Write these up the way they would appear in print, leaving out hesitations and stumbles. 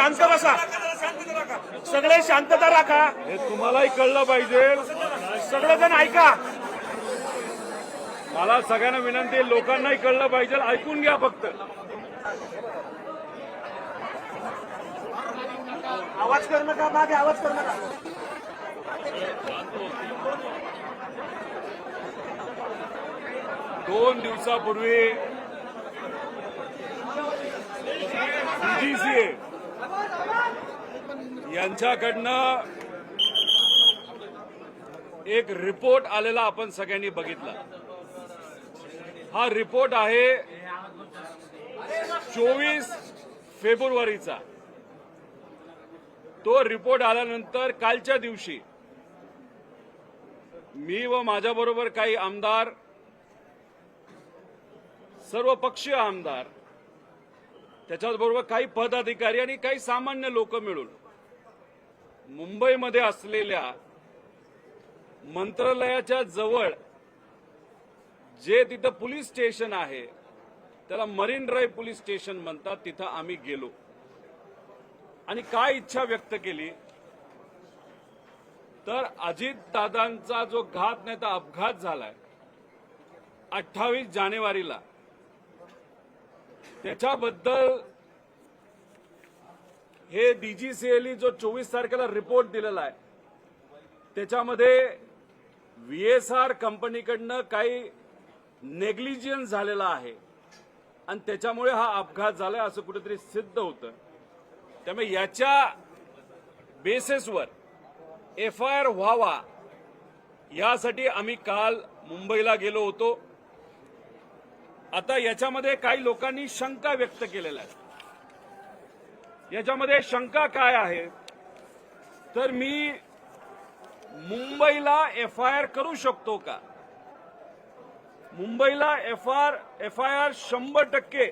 शांत बसा, सगळे शांतता राखा. हे तुम्हालाही कळलं पाहिजे. सगळेजण ऐका. मला सगळ्यांना विनंती आहे, लोकांनाही कळलं पाहिजे. ऐकून घ्या फक्त. आवाज करू नका, मागे आवाज करू नका. दोन दिवसापूर्वी DGCA यांच्याकडनं एक रिपोर्ट आलेला आपण सगळ्यांनी बघितला. हा रिपोर्ट आहे 24 फेब्रुवारीचा. तो रिपोर्ट आल्यानंतर कालच्या दिवशी मी व माझ्याबरोबर काही आमदार, सर्व पक्षीय आमदार, त्याच्याबरोबर काही पदाधिकारी आणि काही सामान्य लोक मिळून मुंबईमध्ये असलेल्या मंत्रालयाच्या जवळ जे तिथं पोलीस स्टेशन आहे, त्याला मरीन ड्राईव्ह पोलीस स्टेशन म्हणतात, तिथं आम्ही गेलो आणि काय इच्छा व्यक्त केली तर अजितदादांचा जो घात नाही तर अपघात झालाय 28 जानेवारीला, त्याच्याबद्दल हे DGCA जो 24 तारखेला रिपोर्ट दिलेला आहे त्याच्यामध्ये VSR कंपनीकडनं काही नेग्लिजन्स झालेला आहे आणि त्याच्यामुळे हा अपघात झालाय असं कुठेतरी सिद्ध होतं. त्यामुळे याच्या बेसिसवर FIR व्हावा यासाठी आम्ही काल मुंबईला गेलो होतो. आता याच्यामध्ये काही लोकांनी शंका व्यक्त केलेल्या आहेत. याच्यामध्ये शंका काय आहे तर मी मुंबईला FIR करू शकतो का? मुंबईला FIR 100%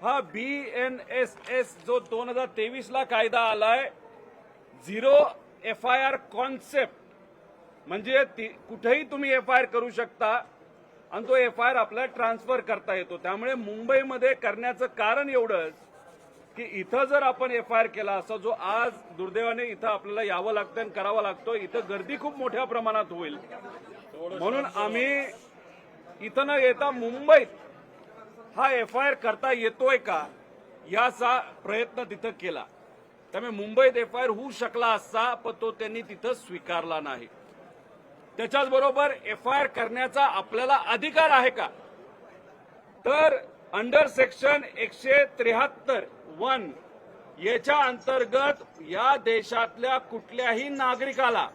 हा BNSS जो 2023ला कायदा आलाय, झिरो FIR कॉन्सेप्ट, म्हणजे कुठेही तुम्ही FIR करू शकता आणि तो FIR आपल्याला ट्रान्सफर करता येतो. त्यामुळे मुंबईमध्ये करण्याचं कारण एवढंच की इथं जर आपण FIR केला असता, जो आज दुर्दैवाने इथं आपल्याला यावं लागतं आणि करावं लागतं, इथं गर्दी खूप मोठ्या प्रमाणात होईल. म्हणून आम्ही इथं न येता मुंबईत हा FIR करता येतोय का याचा प्रयत्न तिथं केला. त्यामुळे मुंबईत FIR होऊ शकला असता, पण तो त्यांनी तिथं स्वीकारला नाही. त्याच्याच बरोबर FIR करण्याचा आपल्याला अधिकार आहे का तर अंडर सेक्शन 173(1) याच्या अंतर्गत या देशातल्या कुठल्याही नागरिकाला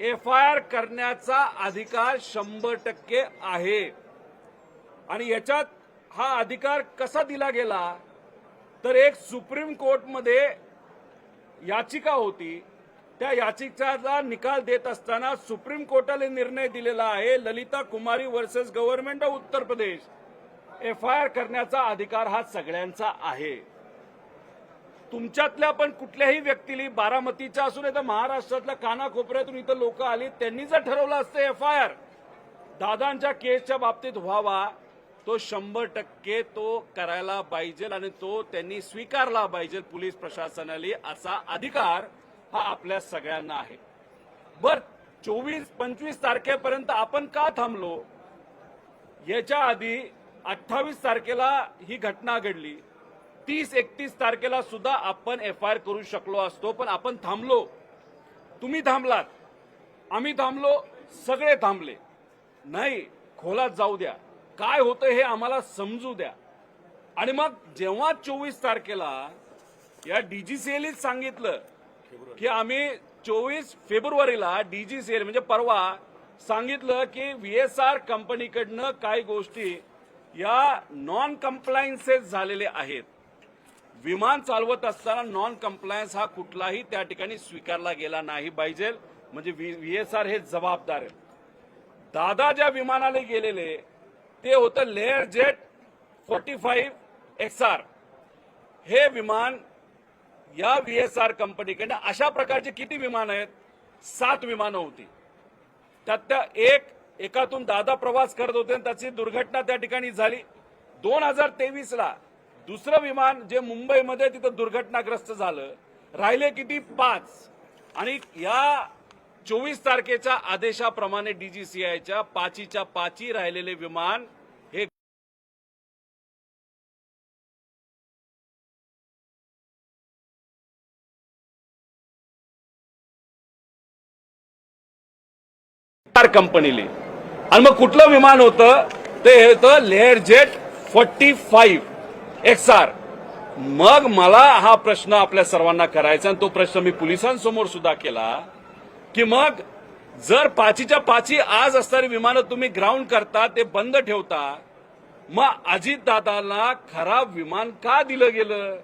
FIR करण्याचा अधिकार 100% आहे. आणि याच्यात हा अधिकार कसा दिला गेला तर एक सुप्रीम कोर्टमध्ये याचिका होती, त्या याचिकेचा निकाल देत असताना सुप्रीम कोर्टाने निर्णय दिलेला आहे, ललिता कुमारी versus government of Uttar Pradesh, FIR करण्याचा अधिकार हा सगळ्यांचा आहे. तुमच्यातल्या पण कुठल्याही व्यक्तीला, बारामतीच्या असू नये तर महाराष्ट्रातल्या कानाकोपऱ्यातून इथं लोक आली, त्यांनी जर ठरवलं असतं FIR दादांच्या केसच्या बाबतीत व्हावा, तो 100% तो करायला पाहिजे आणि तो त्यांनी स्वीकारला पाहिजे पोलीस प्रशासनाला. असा अधिकार हा आपल्या सगळ्यांना आहे. बर 24-25 तारखेपर्यंत आपण का थांबलो? याच्या आधी 28 तारखेला ही घटना घडली. 30-31 तारखेला सुद्धा आपण FIR करू शकलो असतो, पण आपण थांबलो. तुम्ही थांबलात, आम्ही थांबलो, सगळे थांबले. नाही, खोलात जाऊ द्या, काय होतं हे आम्हाला समजू द्या. आणि मग जेव्हा 24 तारखेला या DGCAने सांगितलं की आम्ही 24 फेब्रुवारीला DGCA म्हणजे परवा सांगितलं की VSR कंपनीकडनं काही गोष्टी या नॉन कम्प्लायन्सेस झालेले आहेत. विमान चालवत असताना नॉन कम्प्लायन्स हा कुठलाही त्या ठिकाणी स्वीकारला गेला नाही पाहिजे, म्हणजे VSR हे जबाबदार आहे. दादा ज्या विमानाने गेलेले ते होतं लेअर जेट 45 XR. हे विमान या VSR कंपनीकडे अशा प्रकारचे किती विमान आहेत? 7 विमानं होती. त्यात एकातून दादा प्रवास करत होते आणि त्याची दुर्घटना त्या ठिकाणी झाली. 2023ला दुसरं विमान जे मुंबईमध्ये तिथं दुर्घटनाग्रस्त झालं, राहिले किती 5, आणि या 24 तारखेच्या आदेशाप्रमाणे डीजीसीआयच्या 5च्या 5 राहिलेले विमान हे कंपनीले. आणि मग कुठलं विमान होतं ते होतं लेअरजेट 45 XR. मग मला हा प्रश्न आपल्या सर्वांना करायचा, आणि तो प्रश्न मी पोलिसांसमोर सुद्धा केला की मग जर 5च्या 5 आज असणारी विमानं तुम्ही ग्राउंड करता, ते बंद ठेवता, मग अजितदादांना खराब विमान का दिलं गेलं?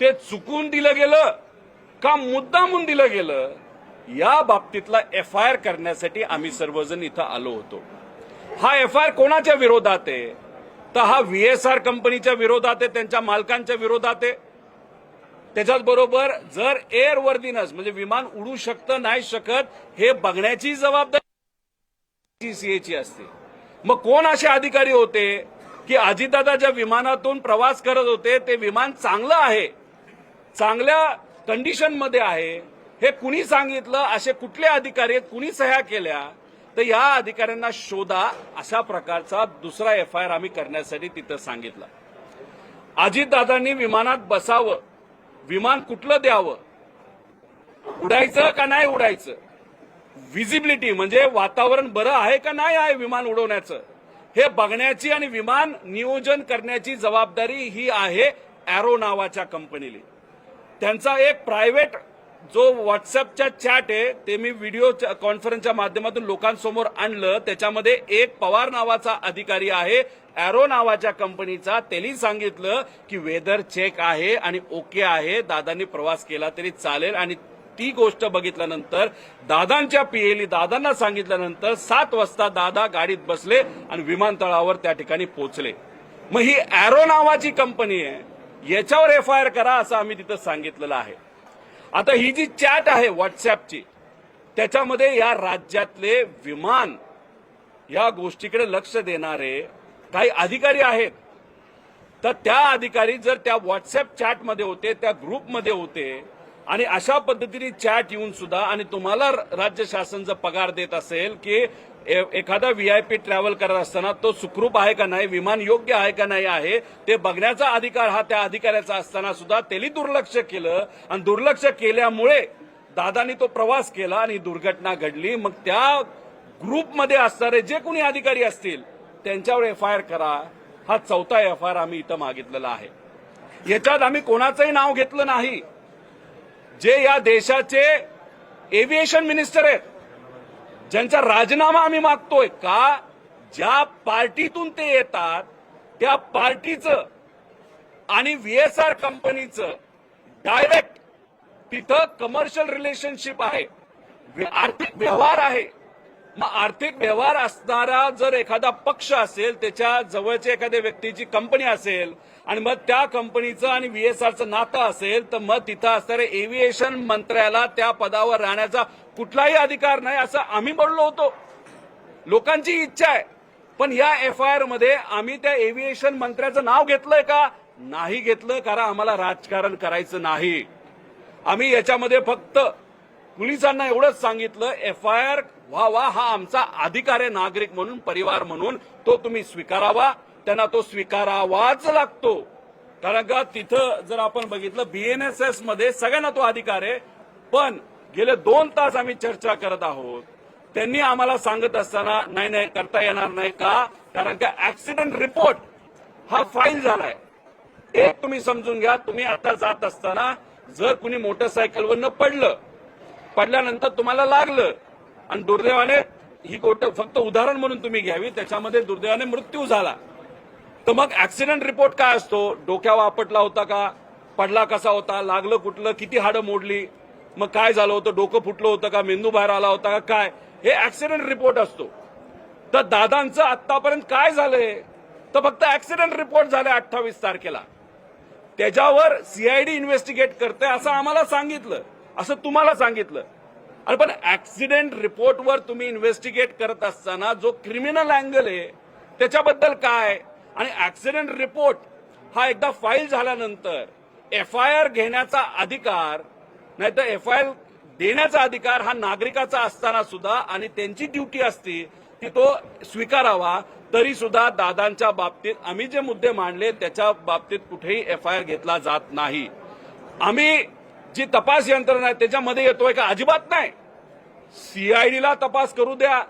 ते चुकून दिलं गेलं का मुद्दामून दिलं गेलं? या बाबतीतला FIR करण्यासाठी आम्ही सर्वजण इथं आलो होतो. हा FIR कोणाच्या विरोधात आहे? तर हा VSR कंपनीच्या विरोधात आहे, त्यांच्या मालकांच्या विरोधात आहे. त्याच्याच बरोबर जर एअरवर्दीनेस म्हणजे विमान उडू शकतं नाही शकत हे बघण्याची जबाबदारी DGCA असते. मग कोण असे अधिकारी होते की अजितदादा ज्या विमानातून प्रवास करत होते ते विमान चांगलं आहे, चांगल्या कंडिशनमध्ये आहे, हे कुणी सांगितलं? असे कुठले अधिकारी आहेत, कुणी सह्या केल्या? तर या अधिकाऱ्यांना शोधा. अशा प्रकारचा दुसरा FIR आम्ही करण्यासाठी तिथं सांगितलं. अजितदादांनी विमानात बसावं, विमान कुठलं द्यावं, उडायचं का नाही उडायचं, व्हिजिबिलिटी म्हणजे वातावरण बरं आहे का नाही आहे विमान उडवण्याचं, हे बघण्याची आणि विमान नियोजन करण्याची जबाबदारी ही आहे एरो नावाच्या कंपनीला. त्यांचा एक प्रायव्हेट जो व्हॉट्सअपच्या चॅट आहे ते मी व्हिडिओ कॉन्फरन्सच्या माध्यमातून लोकांसमोर आणलं. त्याच्यामध्ये एक पवार नावाचा अधिकारी आहे एरो नावाच्या कंपनीचा, त्यांनी सांगितलं की वेदर चेक आहे आणि ओके आहे, दादांनी प्रवास केला तरी चालेल. आणि ती गोष्ट बघितल्यानंतर दादांच्या PAली दादांना सांगितल्यानंतर 7 वाजता दादा गाडीत बसले आणि विमानतळावर त्या ठिकाणी पोहोचले. मग ही एरो नावाची कंपनी आहे, याच्यावर FIR करा असं आम्ही तिथं सांगितलेलं आहे. आता ही जी चॅट आहे व्हॉट्सअपची, त्याच्यामध्ये या राज्यातले विमान या गोष्टीकडे लक्ष देणारे काही अधिकारी आहेत. तर त्या अधिकारी जर त्या व्हॉट्सअप चॅटमध्ये होते, त्या ग्रुपमध्ये होते, आणि अशा पद्धतीने चॅट येऊन सुद्धा, आणि तुम्हाला राज्य शासन जर पगार देत असेल की एखादा VIP ट्रॅव्हल करत असताना तो सुखरूप आहे का नाही, विमान योग्य आहे का नाही आहे, ते बघण्याचा अधिकार हा त्या अधिकाऱ्याचा असताना सुद्धा त्यांनी दुर्लक्ष केलं. आणि दुर्लक्ष केल्यामुळे दादांनी तो प्रवास केला आणि दुर्घटना घडली. मग त्या ग्रुपमध्ये असणारे जे कोणी अधिकारी असतील त्यांच्यावर FIR करा. हा 4था FIR आम्ही इथं मागितलेला आहे. याच्यात आम्ही कोणाचंही नाव घेतलं नाही. जे या देशाचे एव्हिएशन मिनिस्टर आहेत, ज्यांचा राजीनामा आम्ही मागतोय, का ज्या पार्टीतून ते येतात त्या पार्टीचं आणि VSR कंपनीचं डायरेक्ट तिथं कमर्शियल रिलेशनशिप आहे, आर्थिक व्यवहार आहे. मग आर्थिक व्यवहार असणारा जर एखादा पक्ष असेल, त्याच्या जवळच्या एखाद्या व्यक्तीची कंपनी असेल, आणि मग त्या कंपनीचं आणि VSRचं नातं असेल, तर मग तिथं असणाऱ्या एव्हिएशन मंत्र्याला त्या पदावर राहण्याचा कुठलाही अधिकार नाही असं आम्ही बोललो होतो. लोकांची इच्छा आहे. पण या FIR मध्ये आम्ही त्या एव्हिएशन मंत्र्याचं नाव घेतलंय का? नाही घेतलं, कारण आम्हाला राजकारण करायचं नाही. आम्ही याच्यामध्ये फक्त पोलिसांना एवढंच सांगितलं, FIR व्हावा हा आमचा अधिकार आहे, नागरिक म्हणून, परिवार म्हणून तो तुम्ही स्वीकारावा. त्यांना तो स्वीकारावाच लागतो. कारण का तिथं जर आपण बघितलं BNSS मध्ये सगळ्यांना तो अधिकार आहे. पण गेले 2 तास आम्ही चर्चा करत आहोत. त्यांनी आम्हाला सांगत असताना नाही करता येणार नाही. का? कारण का ऍक्सिडेंट रिपोर्ट हा फाईल झालाय. एक तुम्ही समजून घ्या, तुम्ही आता जात असताना जर कुणी मोटरसायकलवरनं पडल्यानंतर तुम्हाला लागलं आणि दुर्दैवाने, ही गोष्ट फक्त उदाहरण म्हणून तुम्ही घ्यावी, त्याच्यामध्ये दुर्दैवाने मृत्यू झाला, तर मग ऍक्सिडेंट रिपोर्ट काय असतो? डोक्यावर आपटला होता का, पडला कसा होता, लागलं कुठलं, किती हाडं मोडली, मग काय झालं होतं, डोकं फुटलं होतं का, मेंदू बाहेर आला होता का, काय, हे ऍक्सिडेंट रिपोर्ट असतो. तर दादांचं आतापर्यंत काय झालंय? तर फक्त ऍक्सिडेंट रिपोर्ट झाले 28 तारखेला. त्याच्यावर CID इन्व्हेस्टिगेट करते असं आम्हाला सांगितलं, असं तुम्हाला सांगितलं. अरे पण ऍक्सिडेंट रिपोर्टवर तुम्ही इन्व्हेस्टिगेट करत असताना जो क्रिमिनल अँगल आहे त्याच्याबद्दल काय? आणि ऍक्सिडेंट रिपोर्ट हा एकदा फाईल झाल्यानंतर FIR घेण्याचा अधिकार नाहीतर FIR देण्याचा अधिकार हा नागरिकाचा असताना सुद्धा आणि त्यांची ड्युटी असती की तो स्वीकारावा, तरी सुद्धा दादांच्या बाबतीत आम्ही जे मुद्दे मांडले त्याच्या बाबतीत कुठेही FIR घेतला जात नाही. आम्ही जी तपास यंत्रणा आहे त्याच्यामध्ये येतोय का? अजिबात नाही. CIDला तपास करू द्या,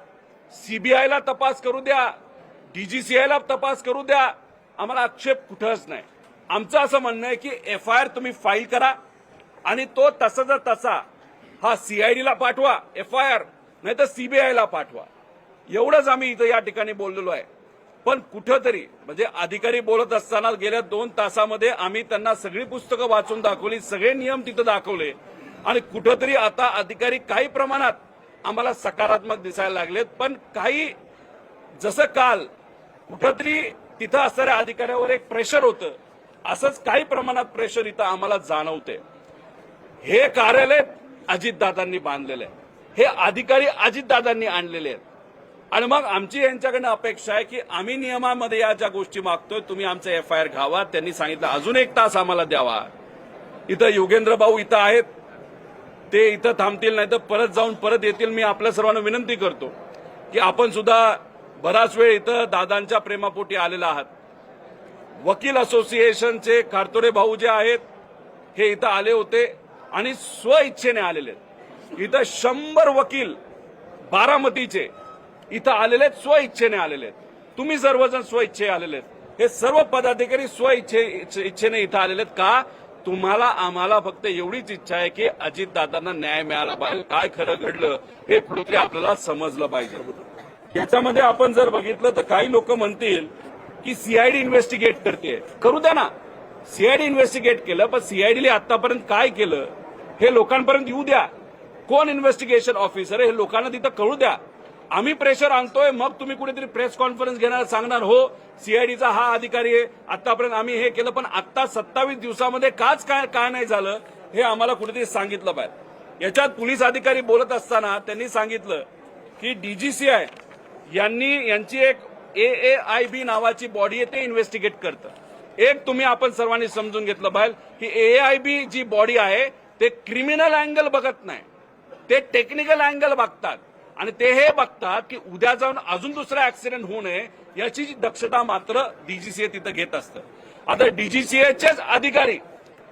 CBIला तपास करू द्या, DGCIला तपास करू द्या, आम्हाला आक्षेप कुठंच नाही. आमचं असं म्हणणं आहे की FIR तुम्ही फाईल करा आणि तो तसाचा तसा हा CIDला पाठवा FIR, नाही तर CBIला पाठवा. एवढंच आम्ही इथं या ठिकाणी बोललेलो आहे. पण कुठंतरी म्हणजे अधिकारी बोलत असताना गेल्या 2 तासामध्ये आम्ही त्यांना सगळी पुस्तकं वाचून दाखवली, सगळे नियम तिथं दाखवले आणि कुठंतरी आता अधिकारी काही प्रमाणात आम्हाला सकारात्मक दिसायला लागलेत. पण काही जसं काल कुठंतरी तिथं असणाऱ्या अधिकाऱ्यावर एक प्रेशर होतं, असंच काही प्रमाणात प्रेशर इथं आम्हाला जाणवते. हे कार्यालय अजितदादांनी बांधलेलं आहे, हे अधिकारी अजितदादांनी आणलेले आहेत आणि मग आमची यांच्याकडनं अपेक्षा आहे की आम्ही नियमामध्ये या ज्या गोष्टी मागतोय तुम्ही आमचं FIR घ्यावा. त्यांनी सांगितलं अजून 1 तास आम्हाला द्यावा. इथं योगेंद्र भाऊ इथं आहेत, ते इथं थांबतील नाही तर परत जाऊन परत येतील. मी आपल्या सर्वांना विनंती करतो की आपण सुद्धा बराच वेळ इथं दादांच्या प्रेमापोटी आलेला आहात. वकील असोसिएशनचे कारतोरे भाऊ जे आहेत हे इथं आले होते आणि स्वइच्छेने आलेले आहेत. इथं 100 वकील बारामतीचे इथं आलेले आहेत, स्वइच्छेने आलेले आहेत. तुम्ही सर्वजण स्वइच्छे आलेले आहेत. हे सर्व पदाधिकारी इच्छेने इथं आलेले आहेत. का? तुम्हाला आम्हाला फक्त एवढीच इच्छा आहे की अजितदादांना न्याय मिळाला पाहिजे. काय खरं घडलं हे कुठेतरी आपल्याला समजलं पाहिजे. याच्यामध्ये आपण जर बघितलं तर काही लोक म्हणतील की CID इन्व्हेस्टिगेट करते. करू द्या ना, CID इन्व्हेस्टिगेट केलं, पण CIDने आतापर्यंत काय केलं हे लोकांपर्यंत येऊ द्या. कोण इन्व्हेस्टिगेशन ऑफिसर आहे हे लोकांना तिथं कळू द्या. आम्ही प्रेशर आणतोय, मग तुम्ही कुठेतरी प्रेस कॉन्फरन्स घेणार, सांगणार हो CIDचा हा अधिकारी आहे, आतापर्यंत आम्ही हे केलं, पण आता 27 दिवसामध्ये काय नाही झालं हे आम्हाला कुठेतरी सांगितलं पाहिजे. याच्यात पोलीस अधिकारी बोलत असताना त्यांनी सांगितलं की DGCI यांची एक AAIB नावाची बॉडी आहे, ते इन्व्हेस्टिगेट करतं. एक तुम्ही आपण सर्वांनी समजून घेतलं पाहिजे की AAIB जी बॉडी आहे ते क्रिमिनल अँगल बघत नाही, ते टेक्निकल अँगल बघतात आणि ते हे बघतात की उद्या जाऊन अजून दुसरा ऍक्सिडेंट होऊ नये याची दक्षता मात्र DGCA तिथं घेत असतं. आता DGCAचेच अधिकारी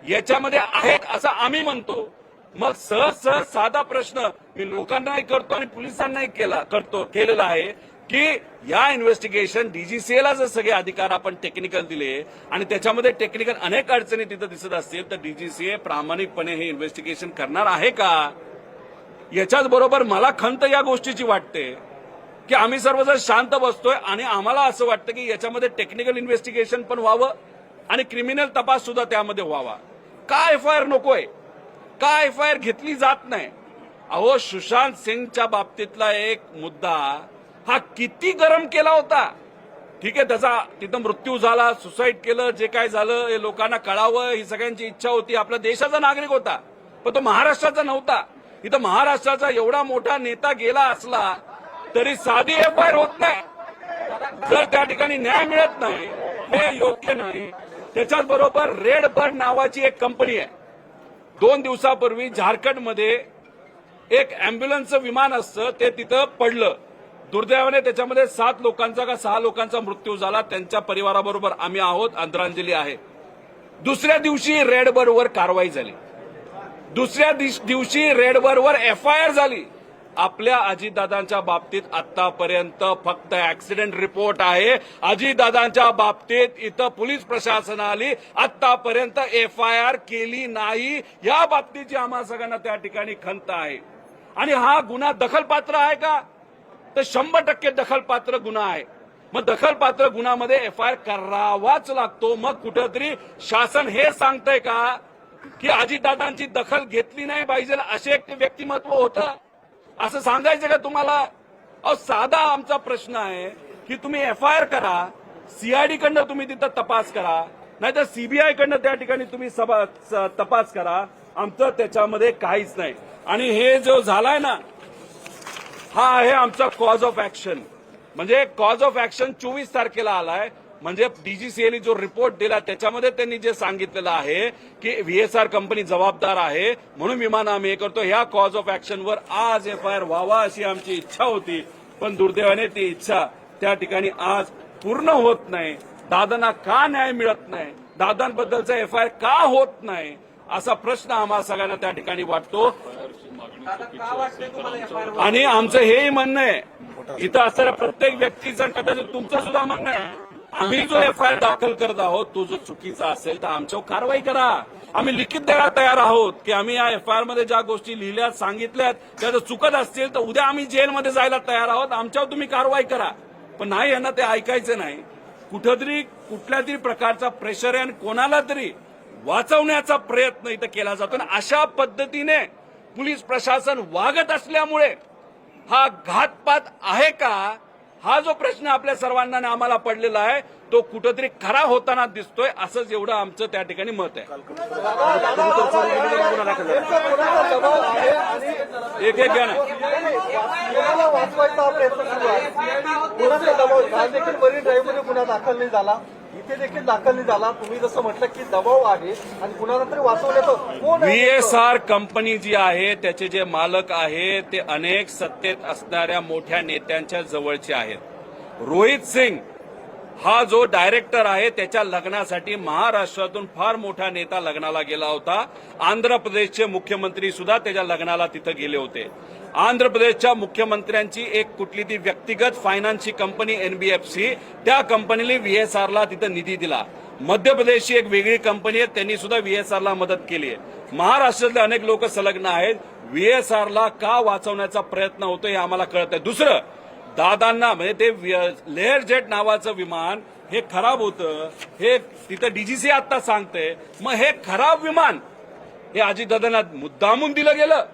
याच्यामध्ये आहेत असं आम्ही म्हणतो. मग सहज साधा प्रश्न मी लोकांनाही करतो आणि पोलिसांनाही केलेला आहे की या इन्व्हेस्टिगेशन DGCAला जर सगळे अधिकार आपण टेक्निकल दिले आणि त्याच्यामध्ये टेक्निकल अनेक अडचणी तिथं दिसत असतील तर DGCA प्रामाणिकपणे हे इन्व्हेस्टिगेशन करणार आहे का? याच्याच बरोबर मला खंत या गोष्टीची वाटते की आम्ही सर्वजण शांत बसतोय आणि आम्हाला असं वाटतं की याच्यामध्ये टेक्निकल इन्व्हेस्टिगेशन पण व्हावं आणि क्रिमिनल तपास सुद्धा त्यामध्ये व्हावा. का FIR नकोय? का FIR घेतली जात नाही? अहो, सुशांत सिंगच्या बाबतीतला एक मुद्दा हा किती गरम केला होता. ठीक आहे, त्याचा तिथं मृत्यू झाला, सुसाईड केलं, जे काय झालं हे लोकांना कळावं ही सगळ्यांची इच्छा होती. आपला देशाचा नागरिक होता, पण तो महाराष्ट्राचा नव्हता. इथं महाराष्ट्राचा एवढा मोठा नेता गेला असला तरी साधी FIR होत नाही. जर त्या ठिकाणी न्याय मिळत नाही हे योग्य नाही. त्याच्याच बरोबर रेड बर्ड नावाची एक कंपनी आहे. 2 दिवसापूर्वी झारखंडमध्ये एक अँब्युलन्सचं विमान असतं ते तिथं पडलं. दुर्दैवाने त्याच्यामध्ये 7 लोकांचा का 6 लोकांचा मृत्यू झाला. त्यांच्या परिवाराबरोबर आम्ही आहोत, आदरांजली आहे. दुसऱ्या दिवशी रेड बर्डवर कारवाई झाली. दुसऱ्या दिवशी रेड बर्डवर FIR झाली. आपल्या अजितदादांच्या बाबतीत आतापर्यंत फक्त ऍक्सिडेंट रिपोर्ट आहे. अजितदादांच्या बाबतीत इथं पोलीस प्रशासनाने आतापर्यंत FIR केली नाही. या बाबतीची आम्हा सगळ्यांना त्या ठिकाणी खंत आहे. आणि हा गुन्हा दखलपात्र आहे का? तर 100% दखलपात्र गुन्हा आहे. मग दखलपात्र गुन्ह्यामध्ये FIR करावाच लागतो. मग कुठेतरी शासन हे सांगतंय का की अजितदादांची दखल घेतली नाही पाहिजे असे एक व्यक्तिमत्व होतं असं सांगायचं का तुम्हाला? अहो, साधा आमचा प्रश्न आहे की तुम्ही FIR करा, CID कडनं तुम्ही तिथं तपास करा, नाहीतर CBI कडनं त्या ठिकाणी तुम्ही तपास करा. आमचं त्याच्यामध्ये काहीच नाही. आणि हे जो झालाय ना हा आहे आमचा कॉज ऑफ ऍक्शन. म्हणजे कॉज ऑफ ऍक्शन 24 तारखेला आलाय. म्हणजे डीजीसीएने जो रिपोर्ट दिला त्याच्यामध्ये त्यांनी जे सांगितलेलं आहे की व्हीएसआर कंपनी जबाबदार आहे म्हणून विमान आम्ही हे करतो, ह्या कॉज ऑफ ऍक्शनवर आज एफआयआर व्हावा अशी आमची इच्छा होती. पण दुर्दैवाने ती इच्छा त्या ठिकाणी आज पूर्ण होत नाही. दादांना का न्याय मिळत नाही, दादांबद्दलचा एफआयआर का होत नाही असा प्रश्न आम्हाला सगळ्यांना त्या ठिकाणी वाटतो. आणि आमचं हेही म्हणणं आहे, इथं असणाऱ्या प्रत्येक व्यक्तीचं कदाचित तुमचं सुद्धा म्हणणं आहे, आम्ही जो एफआयआर दाखल करत आहोत तो जो चुकीचा असेल तर आमच्यावर कारवाई करा. आम्ही लिखित द्यायला तयार आहोत की आम्ही या एफआयआर मध्ये ज्या गोष्टी लिहिल्यात सांगितल्यात त्या जर चुकत असतील तर उद्या आम्ही जेलमध्ये जायला तयार आहोत, आमच्यावर तुम्ही कारवाई करा. पण नाही, यांना ते ऐकायचं नाही. कुठंतरी कुठल्या तरी प्रकारचा प्रेशर आहे आणि कोणाला तरी वाचवण्याचा प्रयत्न इथं केला जातो. आणि अशा पद्धतीने पोलीस प्रशासन वागत असल्यामुळे हा घातपात आहे का, हा जो प्रश्न आपल्या सर्वांना आणि आम्हाला पडलेला आहे तो कुठंतरी खरा होताना दिसतोय, असंच एवढं आमचं त्या ठिकाणी मत आहे. एक एक घ्या ना. वाचवायचा प्रयत्न सुरू आहे. कोणाचा दबाव काल देखील मरीन ड्राईव्ह मध्ये गुन्हा दाखल नाही झाला, इथे देखील दाखल नाही झाला. तुम्ही जसं म्हटलं की दबाव आहे आणि कुणाला तरी वाचवण्याचं कोण? व्हीएसआर कंपनी जी आहे त्याचे जे मालक आहेत ते अनेक सत्तेत असणाऱ्या मोठ्या नेत्यांच्या जवळचे आहेत. रोहित सिंग हा जो डायरेक्टर आहे त्याच्या लग्नासाठी महाराष्ट्रातून फार मोठा नेता लग्नाला गेला होता. आंध्र प्रदेशचे मुख्यमंत्री सुद्धा त्याच्या लग्नाला तिथं गेले होते. आंध्र प्रदेशच्या मुख्यमंत्र्यांची एक कुठली ती व्यक्तिगत फायनान्सची कंपनी एनबीएफसी, त्या कंपनीने व्हीएसआरला तिथं निधी दिला. मध्य प्रदेशची एक वेगळी कंपनी आहे, त्यांनी सुद्धा व्हीएसआरला मदत केली आहे. महाराष्ट्रातले अनेक लोक संलग्न आहेत. व्हीएसआरला का वाचवण्याचा प्रयत्न होतो हे आम्हाला कळत आहे. दुसरं, दादांना म्हणजे ते लेअर जेट नावाचं विमान हे खराब होतं, हे तिथं डीजीसी आता सांगते. मग हे खराब विमान हे अजितदादांना मुद्दामून दिलं गेलं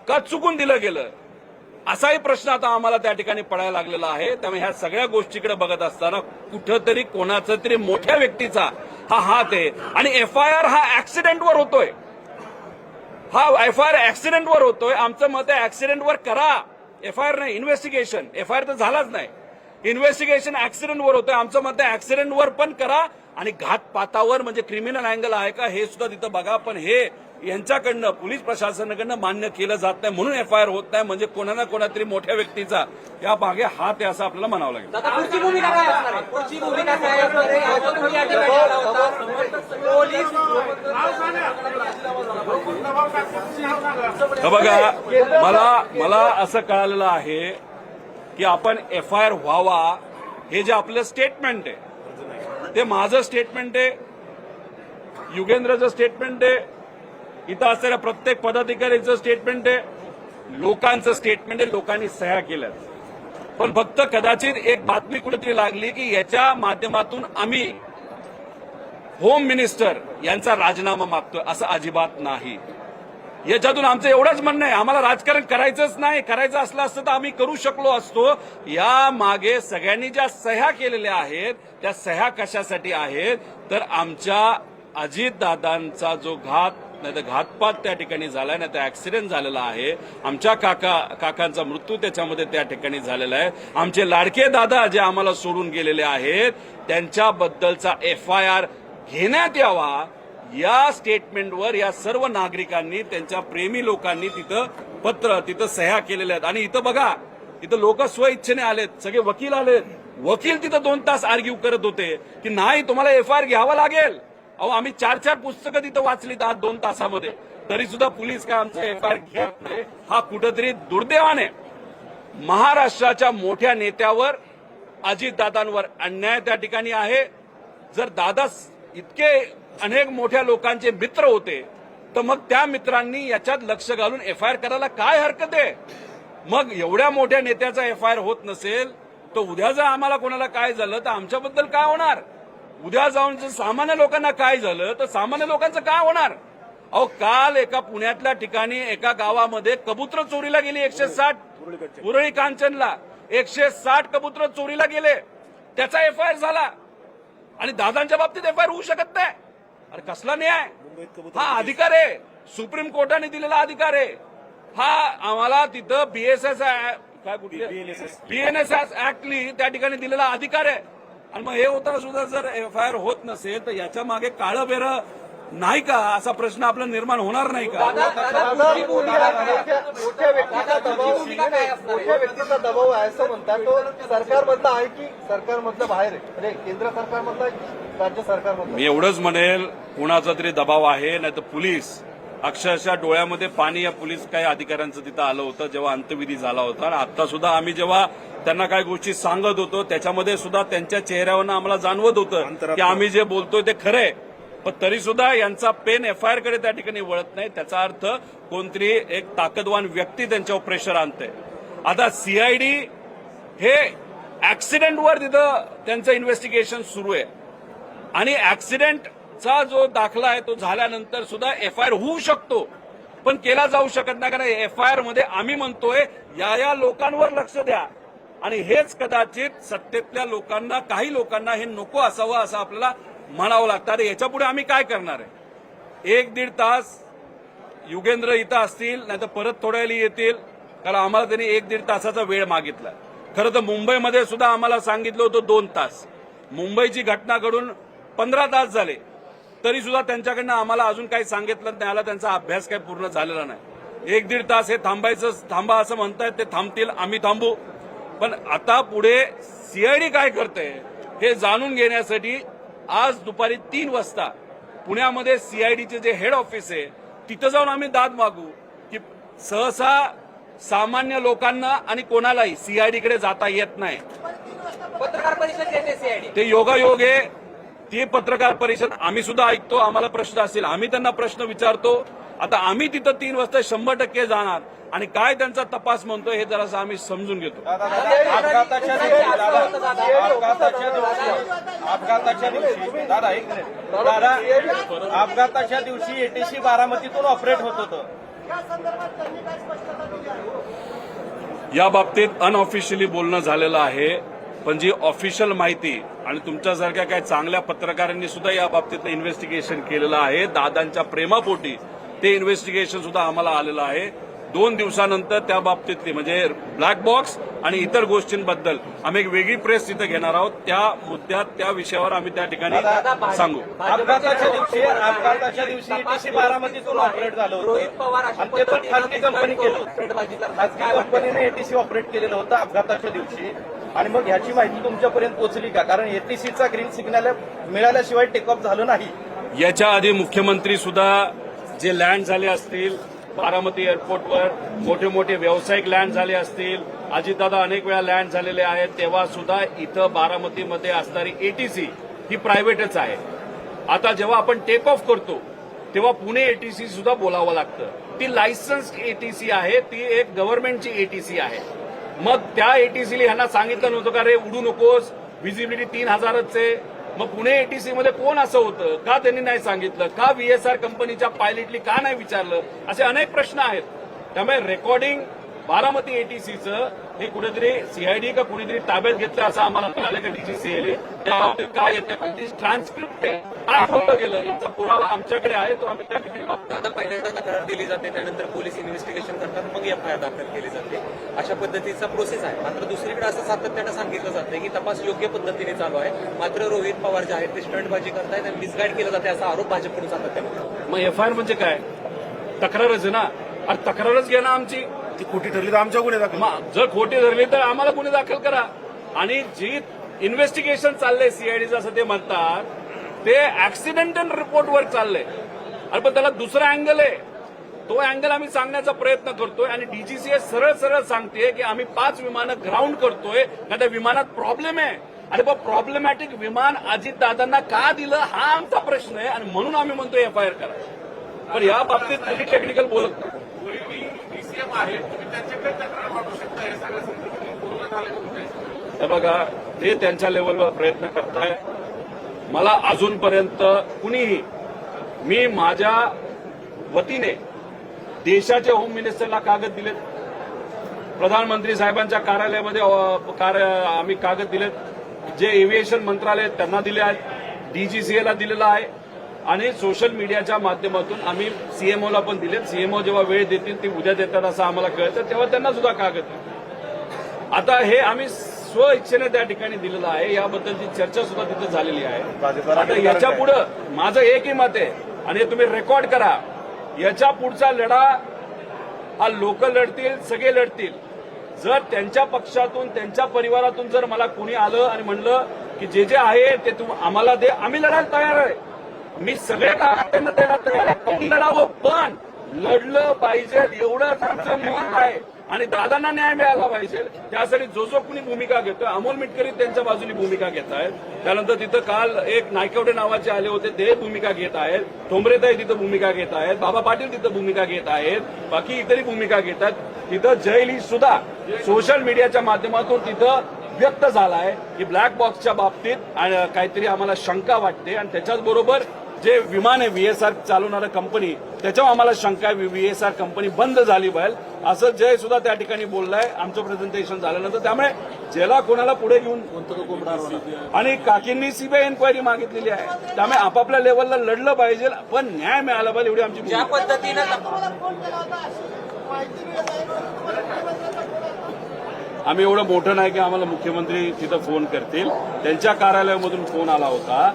का चुकून दिलं गेलं, असाही प्रश्न आता आम्हाला त्या ठिकाणी पडायला लागलेला आहे. त्यामुळे ह्या सगळ्या गोष्टीकडे बघत असताना कुठंतरी कोणाचा तरी मोठ्या व्यक्तीचा हा हात आहे. आणि एफआयआर हा ऍक्सिडेंटवर होतोय, हा एफआयआर ऍक्सिडेंटवर होतोय. आमचं मत आहे ऍक्सिडेंटवर करा, एफआयआर नाही, इन्व्हेस्टिगेशन. एफआयआर तर झालाच नाही, इन्व्हेस्टिगेशन ऍक्सिडेंटवर होतोय. आमचं मत आहे ऍक्सिडेंटवर पण करा आणि घातपातावर म्हणजे क्रिमिनल अँगल आहे का हे सुद्धा तिथं बघा. पण हे यांच्याकडनं पोलीस प्रशासनाकडनं मान्य केलं जात नाही म्हणून एफआयआर होत नाही. म्हणजे कोणा ना कोणातरी मोठ्या व्यक्तीचा या मागे हात आहे असं आपल्याला म्हणावं लागेल. पुढची भूमिका काय असणार आहे? पुढची भूमिका काय असणार आहे? आता तुम्ही या ठिकाणी आला होता. पोलीस बघा, मला असं कळालेलं आहे की आपण एफआयआर व्हावा हे जे आपलं स्टेटमेंट आहे ते माझं स्टेटमेंट आहे, युगेंद्रचं स्टेटमेंट आहे, इथं असलेल्या प्रत्येक पदाधिकाऱ्याचं स्टेटमेंट आहे, लोकांचं स्टेटमेंट आहे. लोकांनी सह्या केल्यात. पण फक्त कदाचित एक बातमी कुठेतरी लागली की याच्या माध्यमातून आम्ही होम मिनिस्टर यांचा राजीनामा मागतोय. असं अजिबात नाही. याच्यातून आमचं एवढंच म्हणणं आहे, आम्हाला राजकारण करायचंच नाही. करायचं असलं असतं तर आम्ही करू शकलो असतो. या मागे सगळ्यांनी ज्या सह्या केलेल्या आहेत त्या सह्या कशासाठी आहेत तर आमच्या अजितदादांचा जो नाही तर घातपात त्या ठिकाणी झालाय, नाही तर ऍक्सिडेंट झालेला आहे. आमच्या काकांचा मृत्यू त्याच्यामध्ये त्या ठिकाणी झालेला आहे. आमचे लाडके दादा जे आम्हाला सोडून गेलेले आहेत त्यांच्याबद्दलचा एफआयआर घेण्यात यावा. या स्टेटमेंटवर या सर्व नागरिकांनी, त्यांच्या प्रेमी लोकांनी तिथं सह्या केलेल्या आहेत. आणि इथं बघा, इथं लोक स्वइच्छेने आलेत, सगळे वकील आलेत. वकील तिथं 2 तास आर्ग्यू करत होते की नाही तुम्हाला एफआयआर घ्यावा लागेल. अहो, आम्ही 4 पुस्तकं तिथं वाचलीत आज 2 तासामध्ये, तरी सुद्धा पोलीस काय आमचं एफआयआर घेत नाही. हा कुठंतरी दुर्दैवाने महाराष्ट्राच्या मोठ्या नेत्यावर, अजितदादांवर अन्याय त्या ठिकाणी आहे. जर दादा इतके अनेक मोठ्या लोकांचे मित्र होते तर मग त्या मित्रांनी याच्यात लक्ष घालून एफआयआर करायला काय हरकत आहे. मग एवढ्या मोठ्या नेत्याचा एफआयआर होत नसेल तर उद्या जर आम्हाला कोणाला काय झालं तर आमच्याबद्दल काय होणार. उद्या जाऊन जर सामान्य लोकांना काय झालं तर सामान्य लोकांचं काय होणार. अहो, काल एका पुण्यातल्या ठिकाणी एका गावामध्ये कबुतर चोरीला गेली. 160 उरळी कांचनला 160 कबुतर चोरीला गेले. त्याचा एफआयआर झाला आणि दादांच्या बाबतीत एफआयआर होऊ शकत नाही. अरे कसला न्याय. हा अधिकार आहे, सुप्रीम कोर्टाने दिलेला अधिकार आहे. हा आम्हाला तिथं बीएनएस ऍक्टली त्या ठिकाणी दिलेला अधिकार आहे. आणि मग हे होता सुद्धा जर एफआयआर होत नसेल तर याच्या मागे काळं बेरं नाही का असा प्रश्न आपला निर्माण होणार नाही का? मोठ्या व्यक्तीचा दबाव आहे असं म्हणतात. तो सरकारमधला आहे की सरकारमधलं बाहेर आहे, म्हणजे केंद्र सरकारमधला आहे की राज्य सरकारमधला? मी एवढंच म्हणेल कुणाचा तरी दबाव आहे, नाही तर पोलीस अक्षरशः डोळ्यामध्ये पाणी या पोलीस काही अधिकाऱ्यांचं तिथं आलं होतं जेव्हा अंत्यविधी झाला होता. आणि आता सुद्धा आम्ही जेव्हा त्यांना काही गोष्टी सांगत होतो त्याच्यामध्ये सुद्धा त्यांच्या चेहऱ्यावरनं आम्हाला जाणवत होतं की आम्ही जे बोलतोय ते खरंय, पण तरी सुद्धा यांचा पेन एफआयआर कडे त्या ठिकाणी वळत नाही. त्याचा अर्थ कोणतरी एक ताकदवान व्यक्ती त्यांच्यावर प्रेशर आणते. आता सीआयडी हे ऍक्सिडेंटवर तिथं त्यांचं इन्व्हेस्टिगेशन सुरू आहे आणि ऍक्सिडेंटचा जो दाखला आहे तो झाल्यानंतर सुद्धा एफआयआर होऊ शकतो, पण केला जाऊ शकत नाही. कारण एफआयआर मध्ये आम्ही म्हणतोय या लोकांवर लक्ष द्या आणि हेच कदाचित सत्तेतल्या लोकांना, काही लोकांना हे नको असावं असं आपल्याला म्हणावं लागतं. अरे याच्या पुढे आम्ही काय करणार आहे? 1-1.5 तास युगेंद्र इथं असतील, नाही तर परत थोड्या वेळी येतील, कारण आम्हाला त्यांनी 1-1.5 तासाचा वेळ मागितला. खरं तर मुंबईमध्ये सुद्धा आम्हाला सांगितलं होतं 2 तास. मुंबईची घटना घडून 15 तास झाले तरी सुद्धा त्यांच्याकडनं आम्हाला अजून काही सांगितलं नाही आला. त्यांचा अभ्यास काही पूर्ण झालेला नाही. 1-1.5 तास हे थांबा असं म्हणतायत, ते थांबतील, आम्ही थांबू. पण आता पुढे सीआयडी काय करते हे जाणून घेण्यासाठी आज दुपारी 3 वाजता पुण्यामध्ये सीआयडीचे जे हेड ऑफिस आहे तिथं जाऊन आम्ही दाद मागू की सहसा सामान्य लोकांना आणि कोणालाही सीआयडीकडे जाता येत नाही. पत्रकार परिषद घेते सीआयडी. ते योगायोग आहे. ती पत्रकार परिषद आम्ही सुद्धा ऐकतो. आम्हाला प्रश्न असतील आम्ही त्यांना प्रश्न विचारतो. आता आम्ही तिथं 3 वाजता 100% जाणार आणि काय त्यांचा तपास म्हणतोय हे जरासं आम्ही समजून घेतो. अपघाताच्या दिवशी एटीसी बारामतीतून ऑपरेट होत होतं. या बाबतीत अनऑफिशियली बोलणं झालेलं आहे, पण जी ऑफिशियल माहिती आणि तुमच्यासारख्या काही चांगल्या पत्रकारांनी सुद्धा या बाबतीत इन्व्हेस्टिगेशन केलेलं आहे. दादांच्या प्रेमापोटी ते इन्व्हेस्टिगेशन सुद्धा आम्हाला आलेलं आहे. 2 दिवसानंतर त्या बाबतीतली म्हणजे ब्लॅक बॉक्स आणि इतर गोष्टींबद्दल आम्ही एक वेगळी प्रेस तिथे घेणार आहोत. त्या मुद्द्यात, त्या विषयावर आम्ही त्या ठिकाणी सांगू. अपघाताच्या दिवशी एटीसी बारामतीतून ऑपरेट झालं होतं. रोहित पवार आणि ते पण खाजगी कंपनी केलं, खाजगी कंपनीने एटीसी ऑपरेट केलेलं होतं अपघाताच्या दिवशी. आणि मग ह्याची माहिती तुमच्यापर्यंत पोहोचली का? कारण एटीसीचा ग्रीन सिग्नल मिळाल्याशिवाय टेकऑफ झालं नाही. याच्या आधी मुख्यमंत्री सुद्धा जे लँड झाले असतील बारामती एअरपोर्टवर, मोठे मोठे व्यावसायिक लँड झाले असतील, अजितदादा अनेक वेळा लँड झालेले आहेत, तेव्हा सुद्धा इथं बारामतीमध्ये असणारी एटीसी ही प्रायव्हेटच आहे. आता जेव्हा आपण टेक ऑफ करतो तेव्हा पुणे एटीसी सुद्धा बोलावं लागतं. ती लायसन्स एटीसी आहे, ती एक गव्हर्नमेंटची एटीसी आहे. मग त्या एटीसीला ह्यांना सांगितलं नव्हतं का रे उडू नकोस, व्हिजिबिलिटी 3000च आहे. मग पुणे एटीसी मध्ये कोण असं होतं का त्यांनी नाही सांगितलं? का व्हीएसआर कंपनीच्या पायलटली का नाही विचारलं? असे अनेक प्रश्न आहेत. त्यामुळे रेकॉर्डिंग बारामती एटीसीचं हे कुठेतरी सीआयडी का कुणीतरी ताब्यात घेतलं असं आम्हाला कळालं का डीजीसीएले. काय येतं ट्रान्सक्रिप्ट आठवलं गेलं, याचा पुरावा आमच्याकडे आहे, तो आम्ही त्या ठिकाणी आता पहिल्यांदा तक्रार दिली जाते, त्यानंतर पोलीस इन्व्हेस्टिगेशन करतात, मग एफआयआर दाखल केली जाते. अशा पद्धतीचा प्रोसेस आहे. मात्र दुसरीकडे असं सातत्यानं सांगितलं जातं की तपास योग्य पद्धतीने चालू आहे, मात्र रोहित पवार जे आहेत ते स्टंटबाजी करतायत आणि मिसगाईड केलं जाते असा आरोप भाजपकडून सातत्यानं होतो. मग एफआयआर म्हणजे काय? तक्रारच आहे ना. अरे तक्रारच घ्या ना आमची. ती खोटी ठरली तर आमच्या गुन्हे दाखल. जर खोटी धरली तर आम्हाला गुन्हे दाखल करा. आणि जी इन्व्हेस्टिगेशन चाललंय सीआयडीचं असं ते म्हणतात, ते ऍक्सिडेंटल रिपोर्टवर चाललंय. अरे पण त्याला दुसरा अँगल आहे, तो अँगल आम्ही सांगण्याचा प्रयत्न करतोय. आणि डीजीसीए सरळ सरळ सांगते की आम्ही 5 विमानं ग्राउंड करतोय, का त्या विमानात प्रॉब्लेम आहे. आणि पण प्रॉब्लेमॅटिक विमान अजितदादांना का दिलं हा आमचा प्रश्न आहे, आणि म्हणून आम्ही म्हणतोय एफआयआर करा. पण या बाबतीत कधी टेक्निकल बोलत नाही. हे बघा, ते त्यांच्या लेवलवर प्रयत्न करताय. मला अजूनपर्यंत कुणीही, मी माझ्या वतीने देशाच्या होम मिनिस्टरला कागद दिलेत, प्रधानमंत्री साहेबांच्या कार्यालयामध्ये आम्ही कागद दिलेत, जे एव्हिएशन मंत्रालय त्यांना दिले आहेत, डीजीसीएला दिलेला आहे, आणि सोशल मीडियाच्या माध्यमातून आम्ही सीएमओला पण दिलेत. सीएमओ जेव्हा वेळ देतील ती उद्या देतात असं आम्हाला कळतं, तेव्हा त्यांना सुद्धा कागद दिले. आता हे आम्ही स्व इच्छेने त्या ठिकाणी दिलेलं आहे याबद्दलची चर्चा सुद्धा तिथे झालेली आहे. भाजपाला आता याच्या पुढं माझं एकही मत आहे आणि हे तुम्ही रेकॉर्ड करा. याच्या पुढचा लढा हा लोक लढतील, सगळे लढतील. जर त्यांच्या पक्षातून त्यांच्या परिवारातून जर मला कोणी आलं आणि म्हणलं की जे जे आहे ते आम्हाला दे, आम्ही लढायला तयार आहे. मी सगळे द्यायला तयार आहे. लढावं पण लढलं पाहिजे एवढंच आमचं मत आहे आणि दादांना न्याय मिळाला पाहिजे. त्यासाठी जो जो कुणी भूमिका घेतोय, अमोल मिटकरी त्यांच्या बाजूनी भूमिका घेत आहेत. त्यानंतर तिथं काल एक नायकवडे नावाचे आले होते, ते भूमिका घेत आहेत. ठोंबरेताई तिथं भूमिका घेत आहेत. बाबा पाटील तिथं भूमिका घेत आहेत. बाकी इतरही भूमिका घेत आहेत. तिथं जयली सुद्धा सोशल मीडियाच्या माध्यमातून तिथं व्यक्त झाला आहे की ब्लॅक बॉक्सच्या बाबतीत काहीतरी आम्हाला शंका वाटते आणि त्याच्याच बरोबर जे विमान आहे व्हीएसआर चालवणारं कंपनी, त्याच्यावर आम्हाला शंका आहे व्हीएसआर कंपनी बंद झाली पाहिजे, असं जय सुद्धा त्या ठिकाणी बोललाय आमचं प्रेझेंटेशन झाल्यानंतर. त्यामुळे ज्याला कोणाला पुढे घेऊन आणि काकींनी सीबीआय एन्क्वायरी मागितलेली आहे. त्यामुळे आपापल्या लेवलला लढलं पाहिजे पण न्याय मिळाला पाहिजे एवढी आमची ज्या भूमिका. पद्धतीनं आम्ही एवढं मोठं नाही की आम्हाला मुख्यमंत्री तिथं फोन करतील. त्यांच्या कार्यालयामधून फोन आला होता.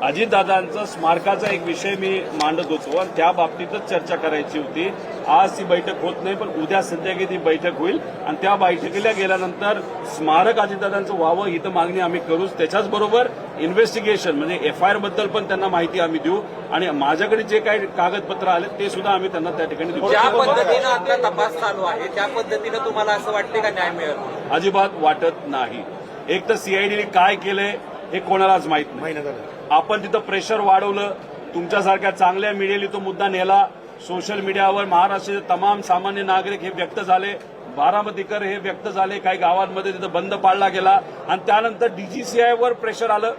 अजितदादांचा स्मारकाचा एक विषय मी मांडत होतो आणि त्या बाबतीतच चर्चा करायची होती. आज ती बैठक होत नाही पण उद्या संध्याकाळी ती बैठक होईल आणि त्या बैठकीला गेल्यानंतर स्मारक अजितदादांचं व्हावं ही तर मागणी आम्ही करूच. त्याच्याच बरोबर इन्व्हेस्टिगेशन म्हणजे एफआयआर बद्दल पण त्यांना माहिती आम्ही देऊ आणि माझ्याकडे जे काही कागदपत्र आले ते सुद्धा आम्ही त्यांना त्या ठिकाणी देऊ. ज्या पद्धतीनं आता तपास चालू आहे त्या पद्धतीनं तुम्हाला असं वाटते का न्याय मिळेल? अजिबात वाटत नाही. एक तर सीआयडीने काय केलंय हे कोणालाच माहित नाही. आपण तिथं प्रेशर वाढवलं. तुमच्यासारख्या चांगल्या मीडियाने तो मुद्दा नेला. सोशल मीडियावर महाराष्ट्राचे तमाम सामान्य नागरिक हे व्यक्त झाले. बारामतीकर हे व्यक्त झाले. काही गावांमध्ये तिथं बंद पाडला गेला आणि त्यानंतर डीजीसीआयवर प्रेशर आलं.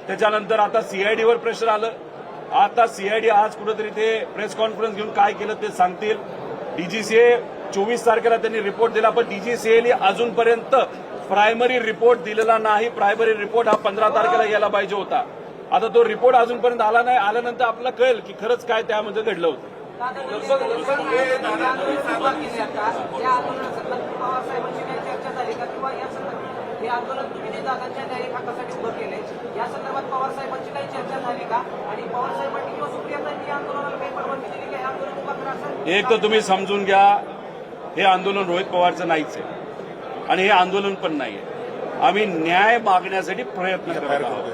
त्याच्यानंतर आता सीआयडीवर प्रेशर आलं. आता सीआयडी आज कुठेतरी ते प्रेस कॉन्फरन्स घेऊन काय केलं ते सांगतील. डीजीसीए 24 तारखेला त्यांनी रिपोर्ट दिला पण डीजीसीएने अजूनपर्यंत प्रायमरी रिपोर्ट दिलेला नाही. प्रायमरी रिपोर्ट हा 15 तारखेला यायला पाहिजे होता. आता तो रिपोर्ट अजूनपर्यंत आला नाही. आल्यानंतर आपल्याला कळेल की खरंच काय त्यामध्ये घडलं होतं. एक तर तुम्ही समजून घ्या हे आंदोलन रोहित पवारचं नाहीच आहे आणि हे आंदोलन पण नाहीये. आम्ही न्याय मागण्यासाठी प्रयत्न करत आहोत.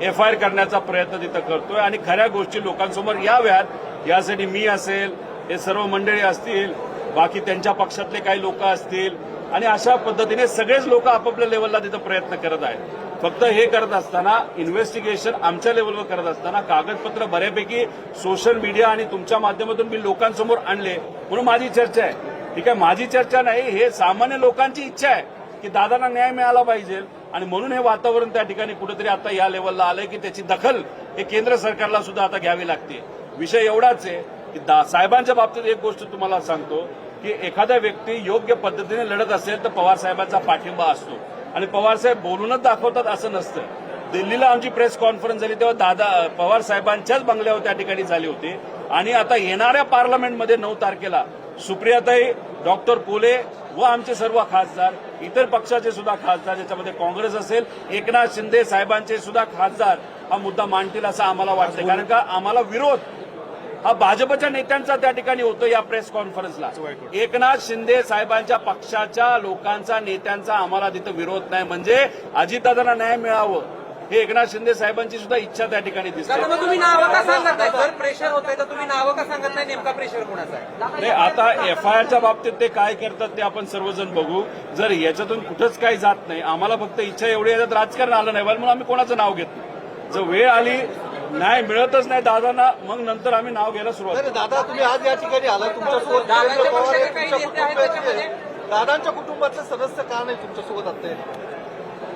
एफआयआर करण्याचा प्रयत्न तिथं करतोय आणि खऱ्या गोष्टी लोकांसमोर याव्यात यासाठी मी असेल, हे सर्व मंडळी असतील, बाकी त्यांच्या पक्षातले काही लोक असतील आणि अशा पद्धतीने सगळेच लोक आपापल्या लेवलला तिथं प्रयत्न करत आहेत. फक्त हे करत असताना इन्व्हेस्टिगेशन आमच्या लेवलवर करत असताना कागदपत्र बऱ्यापैकी सोशल मीडिया आणि तुमच्या माध्यमातून मी लोकांसमोर आणले म्हणून माझी चर्चा आहे. ठीक आहे, माझी चर्चा नाही, हे सामान्य लोकांची इच्छा आहे की दादांना न्याय मिळाला पाहिजे आणि म्हणून हे वातावरण त्या ठिकाणी कुठेतरी आता या लेवलला आलंय की त्याची दखल हे केंद्र सरकारला सुद्धा आता घ्यावी लागते. विषय एवढाच आहे की साहेबांच्या बाबतीत एक गोष्ट तुम्हाला सांगतो की एखादा व्यक्ती योग्य पद्धतीने लढत असेल तर पवार साहेबांचा पाठिंबा असतो आणि पवार साहेब बोलूनच दाखवतात असं नसतं. दिल्लीला आमची प्रेस कॉन्फरन्स झाली तेव्हा पवार साहेबांच्याच बंगल्यावर त्या ठिकाणी झाली होती आणि आता येणाऱ्या पार्लमेंटमध्ये 9 तारखेला सुप्रियाताई, डॉक्टर पोले व आमचे सर्व खासदार, इतर पक्षाचे सुद्धा खासदार, ज्याच्यामध्ये काँग्रेस असेल, एकनाथ शिंदे साहेबांचे सुद्धा खासदार हा मुद्दा मांडतील असं आम्हाला वाटतं. कारण का आम्हाला विरोध हा भाजपच्या नेत्यांचा त्या ठिकाणी होतो. या प्रेस कॉन्फरन्सला एकनाथ शिंदे साहेबांच्या पक्षाच्या लोकांचा, नेत्यांचा आम्हाला तिथं विरोध नाही. म्हणजे अजितदादांना न्याय मिळावं हे एकनाथ शिंदे साहेबांची सुद्धा इच्छा त्या ठिकाणी दिसते. मग तुम्ही नावं का सांगत नाही? जर प्रेशर होतंय तर तुम्ही नावं का सांगत नाही? नेमका प्रेशर कोणाचा आहे? नाही, आता एफआयआरच्या बाबतीत ते काय करतात ते आपण सर्वजण बघू. जर याच्यातून कुठंच काही जात नाही, आम्हाला फक्त इच्छा एवढी याच्यात राजकारण आलं नाही म्हणून आम्ही कोणाचं नाव घेत नाही. जर वेळ आली न्याय मिळतच नाही दादांना मग नंतर आम्ही नाव घ्यायला सुरुवात करू. दादा तुम्ही आज या ठिकाणी आला, तुमच्यासोबत दादांच्या पवार आहे, पक्षाचे काही तुमच्या नेते आहेत त्याच्यामध्ये? दादांच्या कुटुंबातले सदस्य का नाही तुमच्यासोबत आता?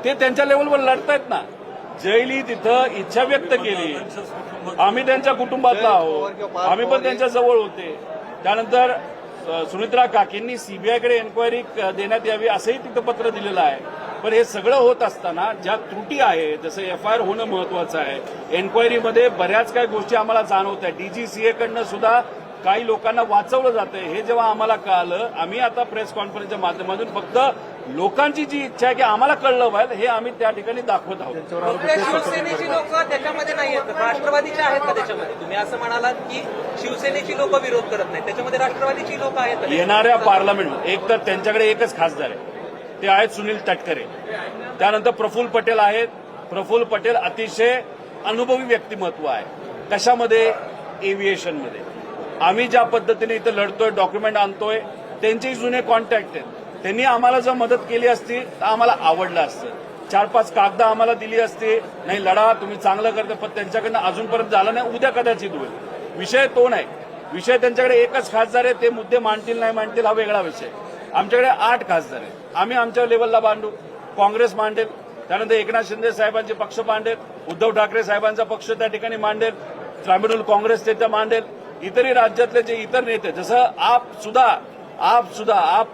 ते त्यांच्या लेवलवर लढतायत ना. जयली तिथं इच्छा व्यक्त केली, आम्ही त्यांच्या कुटुंबातला आहोत, आम्ही पण त्यांच्या जवळ होते. त्यानंतर सुनित्रा काकींनी सीबीआयकडे एन्क्वायरी देण्यात यावी असंही तिथं पत्र दिलेलं आहे. पण हे सगळं होत असताना ज्या त्रुटी आहे, जसं एफआयआर होणं महत्वाचं आहे, एन्क्वायरीमध्ये बऱ्याच काही गोष्टी आम्हाला जाणवत आहेत. डीजीसीएकडनं सुद्धा काही लोकांना वाचवलं जातंय हे जेव्हा आम्हाला कळालं, आम्ही आता प्रेस कॉन्फरन्सच्या माध्यमातून फक्त लोकांची जी इच्छा आहे की आम्हाला कळलं पाहिजे हे आम्ही त्या ठिकाणी दाखवत आहोत. फक्त शिवसेनेची लोक त्याच्यामध्ये नाही आहेत, राष्ट्रवादीचे आहेत का त्याच्यामध्ये? तुम्ही असं म्हणालात की शिवसेनेची लोक विरोध करत नाहीत, त्याच्यामध्ये राष्ट्रवादीची लोक आहेत का? येणाऱ्या पार्लमेंट एक तर त्यांच्याकडे एकच खासदार आहे, ते आहेत सुनील तटकरे. त्यानंतर प्रफुल्ल पटेल आहेत. प्रफुल्ल पटेल अतिशय अनुभवी व्यक्तिमत्व आहे. कशामध्ये? एव्हिएशनमध्ये. आम्ही ज्या पद्धतीने इथं लढतोय, डॉक्युमेंट आणतोय, त्यांचे जुने कॉन्टॅक्ट आहेत. त्यांनी आम्हाला जर मदत केली असती तर आम्हाला आवडलं असतं. 4-5 कागद आम्हाला दिली असती, नाही लढा तुम्ही चांगलं करता, पण त्यांच्याकडनं अजूनपर्यंत झालं नाही. उद्या कदाचित होईल. विषय तो नाही. विषय त्यांच्याकडे एकच खासदार आहे, ते मुद्दे मांडतील नाही मांडतील हा वेगळा विषय. आमच्याकडे 8 खासदार आहेत. आम्ही आमच्या लेवलला मांडू, काँग्रेस मांडेल, त्यानंतर एकनाथ शिंदे साहेबांचे पक्ष मांडेल, उद्धव ठाकरे साहेबांचा पक्ष त्या ठिकाणी मांडेल, तृणमूल काँग्रेस ते मांडेल, इतरही राज्यातले जे इतर नेते, जसं आप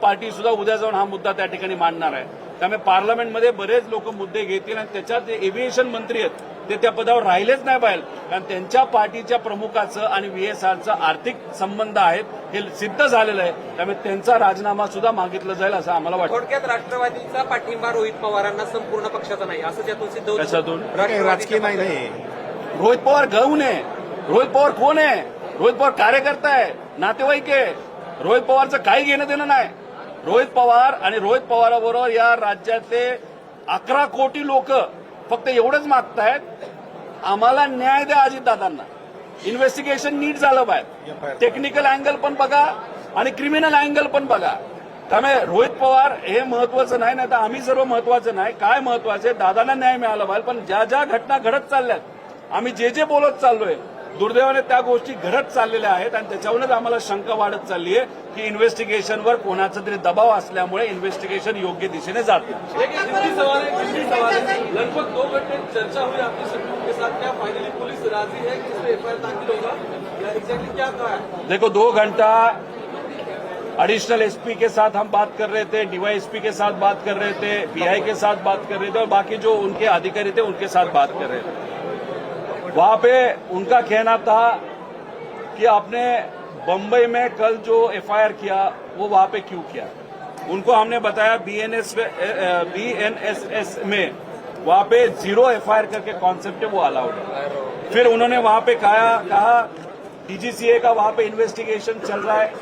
पार्टी सुद्धा उद्या जाऊन हा मुद्दा त्या ठिकाणी मांडणार आहे. त्यामुळे पार्लमेंटमध्ये बरेच लोक मुद्दे घेतील आणि त्याच्यात जे एव्हिएशन मंत्री आहेत ते त्या पदावर राहिलेच नाही पाहिजे, कारण त्यांच्या पार्टीच्या प्रमुखाचं आणि व्हीएसआरचं आर्थिक संबंध आहेत हे सिद्ध झालेलं आहे. त्यामुळे त्यांचा राजीनामा सुद्धा मागितला जाईल असं आम्हाला वाटतं. थोडक्यात राष्ट्रवादीचा पाठिंबा रोहित पवारांना संपूर्ण पक्षाचा नाही असं त्यातून सिद्ध होतं. कशातून? राजकीय नाही. रोहित पवार गौण आहे. रोहित पवार कोण आहे? रोहित पवार कार्यकर्ता आहे, नातेवाईक आहे. रोहित पवारचं काही घेणं देणं नाही. रोहित पवार आणि रोहित पवाराबरोबर या राज्यातले 11 कोटी लोक फक्त एवढंच मागतायत, आम्हाला न्याय द्या अजितदादांना. इन्व्हेस्टिगेशन नीट झालं पाहिजे. टेक्निकल अँगल पण बघा आणि क्रिमिनल अँगल पण बघा. त्यामुळे रोहित पवार हे महत्वाचं नाही, तर आम्ही सर्व महत्वाचं नाही. काय महत्वाचं आहे? दादांना न्याय मिळाला पाहिजे. पण ज्या ज्या घटना घडत चालल्यात, आम्ही जे बोलत चाललोय, दुर्दैवाने त्या गोष्टी घडत चाललेल्या आहेत आणि त्याच्यावरूनच आम्हाला शंका वाढत चालली आहे की इन्व्हेस्टिगेशनवर कोणाचा तरी दबाव असल्यामुळे इन्व्हेस्टिगेशन योग्य दिशेने जात नाही. लगभग 2 घंटे चर्चा हुई आपकी सरकार के साथ, क्या फाइनली पुलिस राजी है कि इसमें एफआईआर दाखिल होगा या एग्जैक्टली क्या कहा है? देखो, 2 घंटा एडिशनल एसपी के साथ हम बात कर रहे थे, डीवाईएसपी के साथ बात कर रहे थे, पीआई के साथ बात कर रहे थे और बाकी जो उनके अधिकारी थे उनके साथ बात कर रहे थे. वहां पे उनका कहना था कि आपने बंबई में कल जो एफआईआर किया वो वहां पे क्यों किया. उनको हमने बताया बीएनएसएस में वहां पे 0 एफआईआर करके कॉन्सेप्ट है वो अलाउड है. फिर उन्होंने वहां पे कहा डीजीसीए का वहां पे इन्वेस्टिगेशन चल रहा है,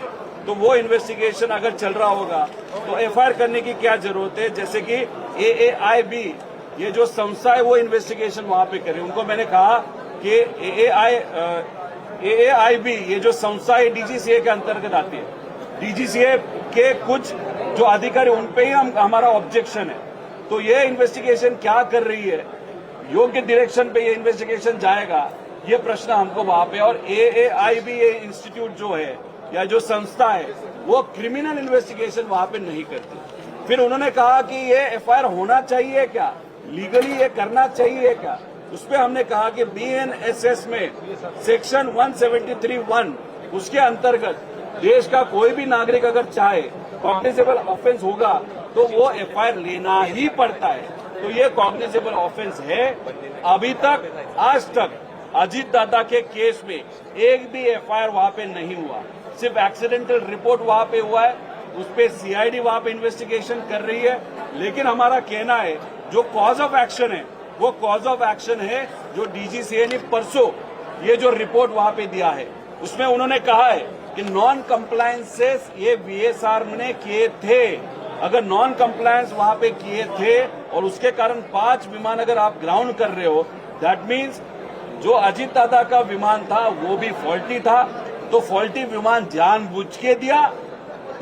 तो वो इन्वेस्टिगेशन अगर चल रहा होगा तो एफआईआर करने की क्या जरूरत है. जैसे कि AAIB ये जो संस्था है वो इन्वेस्टिगेशन वहां पे करे. उनको मैंने कहा कि AAIB ये जो संस्था है डीजीसीए के अंतर्गत आती है. डीजीसीए के कुछ जो अधिकारी उन पे ही हमारा ऑब्जेक्शन है. तो ये इन्वेस्टिगेशन क्या कर रही है, योग्य डायरेक्शन पे ये इन्वेस्टिगेशन जाएगा, ये प्रश्न हमको वहां पे. और AAIB ये इंस्टीट्यूट जो है या जो संस्था है वो क्रिमिनल इन्वेस्टिगेशन वहां पे नहीं करती. फिर उन्होंने कहा कि ये एफआईआर होना चाहिए क्या, लीगली ये करना चाहिए क्या. उस पर हमने कहा कि बीएनएसएस में सेक्शन 173(1) उसके अंतर्गत देश का कोई भी नागरिक अगर चाहे कॉग्निजेबल ऑफेंस होगा तो वो एफआईआर लेना ही पड़ता है. तो ये कॉग्निजेबल ऑफेंस है. अभी तक आज तक अजीत दादा के केस में एक भी एफआईआर वहां पे नहीं हुआ. सिर्फ एक्सीडेंटल रिपोर्ट वहां पे हुआ है, उस पर सीआईडी वहां पे इन्वेस्टिगेशन कर रही है. लेकिन हमारा कहना है जो कॉज ऑफ एक्शन है वो कॉज ऑफ एक्शन है जो डीजीसीए ने परसों ये जो रिपोर्ट वहां पे दिया है उसमें उन्होंने कहा है कि नॉन कंप्लायंसेस ये वीएसआर ने किए थे. अगर नॉन कंप्लायंस वहां पे किए थे और उसके कारण 5 विमान अगर आप ग्राउंड कर रहे हो, दैट मीन्स जो अजीत दादा का विमान था वो भी फॉल्टी था. तो फॉल्टी विमान जानबूझ के दिया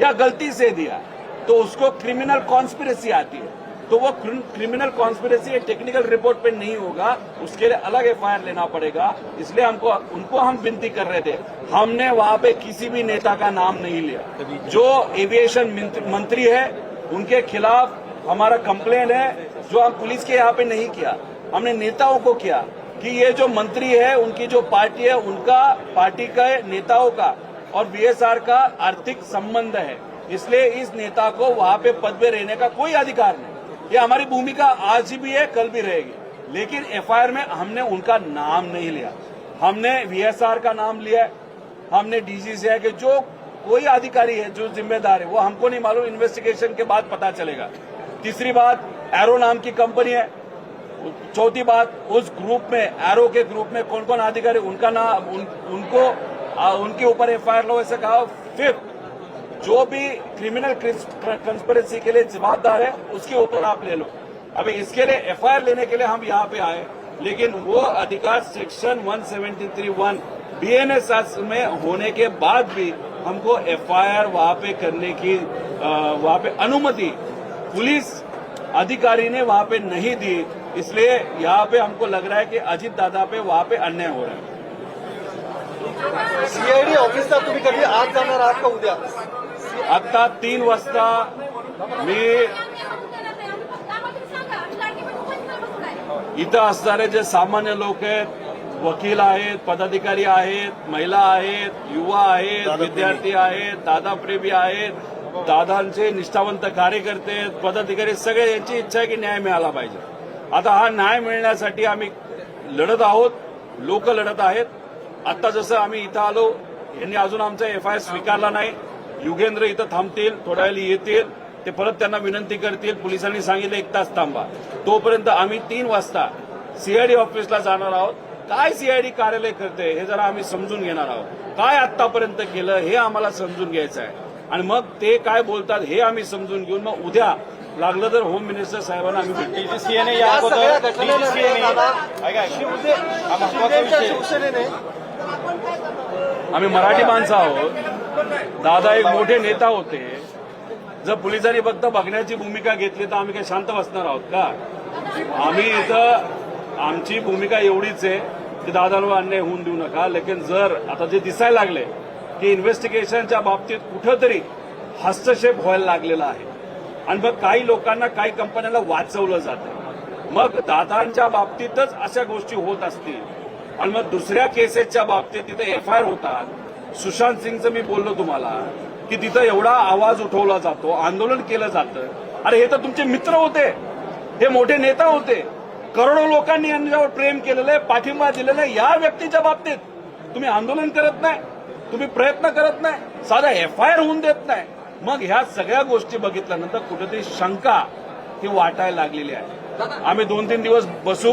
या गलती से दिया तो उसको क्रिमिनल कॉन्स्पिरेसी आती है. तो वो क्रिमिनल कॉन्स्पिरेसी टेक्निकल रिपोर्ट पे नहीं होगा, उसके लिए अलग एफआईआर लेना पड़ेगा. इसलिए उनको हम विनती कर रहे थे. हमने वहां पे किसी भी नेता का नाम नहीं लिया. जो एविएशन मंत्री है उनके खिलाफ हमारा कंप्लेन है, जो हम पुलिस के यहाँ पे नहीं किया, हमने नेताओं को किया कि ये जो मंत्री है उनकी जो पार्टी है उनका पार्टी का नेताओं का और बीएसआर का आर्थिक संबंध है, इसलिए इस नेता को वहां पे पद पे रहने का कोई अधिकार नहीं. ये हमारी भूमिका आज भी है, कल भी रहेगी. लेकिन एफआईआर में हमने उनका नाम नहीं लिया. हमने वीएसआर का नाम लिया है, हमने डीजीसीए के जो कोई अधिकारी है जो जिम्मेदार है वो हमको नहीं मालूम, इन्वेस्टिगेशन के बाद पता चलेगा. तीसरी बात, एरो नाम की कंपनी है। चौथी बात, उस ग्रुप में, एरो के ग्रुप में कौन कौन अधिकारी, उनका नाम, उनके ऊपर एफआईआर लो, ऐसे कहा। फिफ्थ, जो भी क्रिमिनल कंस्पिरेसी के लिए जवाबदार है उसके ऊपर आप ले लो। अभी इसके लिए एफआईआर लेने के लिए हम यहाँ पे आए, लेकिन वो अधिकार सेक्शन 173(1) बीएनएस में होने के बाद भी हमको एफआईआर वहां पे करने की वहां पे अनुमति पुलिस अधिकारी ने वहां पे नहीं दी। इसलिए यहाँ पे हमको लग रहा है की अजित दादा पे वहां पे अन्याय हो रहा है। सीआयडी ऑफिसला तुम्ही कधी आज जाणार आहात का उद्या? आता 3 वाजता मी इथं असणारे जे सामान्य लोक आहेत, वकील आहेत, पदाधिकारी आहेत, महिला आहेत, युवा आहेत, विद्यार्थी आहेत, दादाप्रेमी आहेत, दादांचे निष्ठावंत कार्यकर्ते आहेत, पदाधिकारी, सगळे यांची इच्छा आहे की न्याय मिळाला पाहिजे। आता हा न्याय मिळण्यासाठी आम्ही लढत आहोत, लोक लढत आहेत। आता जसं आम्ही इथं आलो, यांनी अजून आमचा एफआयआर स्वीकारला नाही। युगेंद्र इथं थांबतील, थोड्या वेळी येतील, ते परत त्यांना विनंती करतील, पोलिसांनी सांगितलं 1 तास थांबा। तोपर्यंत आम्ही 3 वाजता सीआयडी ऑफिसला जाणार आहोत। काय सीआयडी कार्यालय करते हे जरा आम्ही समजून घेणार आहोत, काय आतापर्यंत केलं हे आम्हाला समजून घ्यायचं आहे, आणि मग ते काय बोलतात हे आम्ही समजून घेऊन मग उद्या लागलं तर होम मिनिस्टर साहेबांना आम्ही भेटू। डीजीसीएने या सगळ्या शिवसेनेने आम्ही मराठी माणसं आहोत, दादा एक मोठे नेता होते। जर पोलिसांनी फक्त बघण्याची भूमिका घेतली तर आम्ही काय शांत बसणार आहोत का? आम्ही इथं आमची भूमिका एवढीच आहे की दादांवर अन्याय होऊन देऊ नका। लेकिन जर आता जे दिसायला लागले की इन्व्हेस्टिगेशनच्या बाबतीत कुठंतरी हस्तक्षेप व्हायला लागलेला आहे, आणि मग काही लोकांना, काही कंपन्यांना वाचवलं जातं, मग दादांच्या बाबतीतच अशा गोष्टी होत असतील, आणि मग दुसऱ्या केसेसच्या बाबतीत तिथे एफआयआर होतात। सुशांत सिंगचं मी बोललो तुम्हाला की तिथं एवढा आवाज उठवला जातो, आंदोलन केलं जातं। अरे हे तर तुमचे मित्र होते, हे मोठे नेता होते, करोडो लोकांनी यांच्यावर प्रेम केलेलं आहे, पाठिंबा दिलेला आहे। या व्यक्तीच्या बाबतीत तुम्ही आंदोलन करत नाही, तुम्ही प्रयत्न करत नाही, साधा एफआयआर होऊन देत नाही। मग ह्या सगळ्या गोष्टी बघितल्यानंतर कुठेतरी शंका ही वाटायला लागलेली आहे। आम्ही 2-3 दिवस बसू,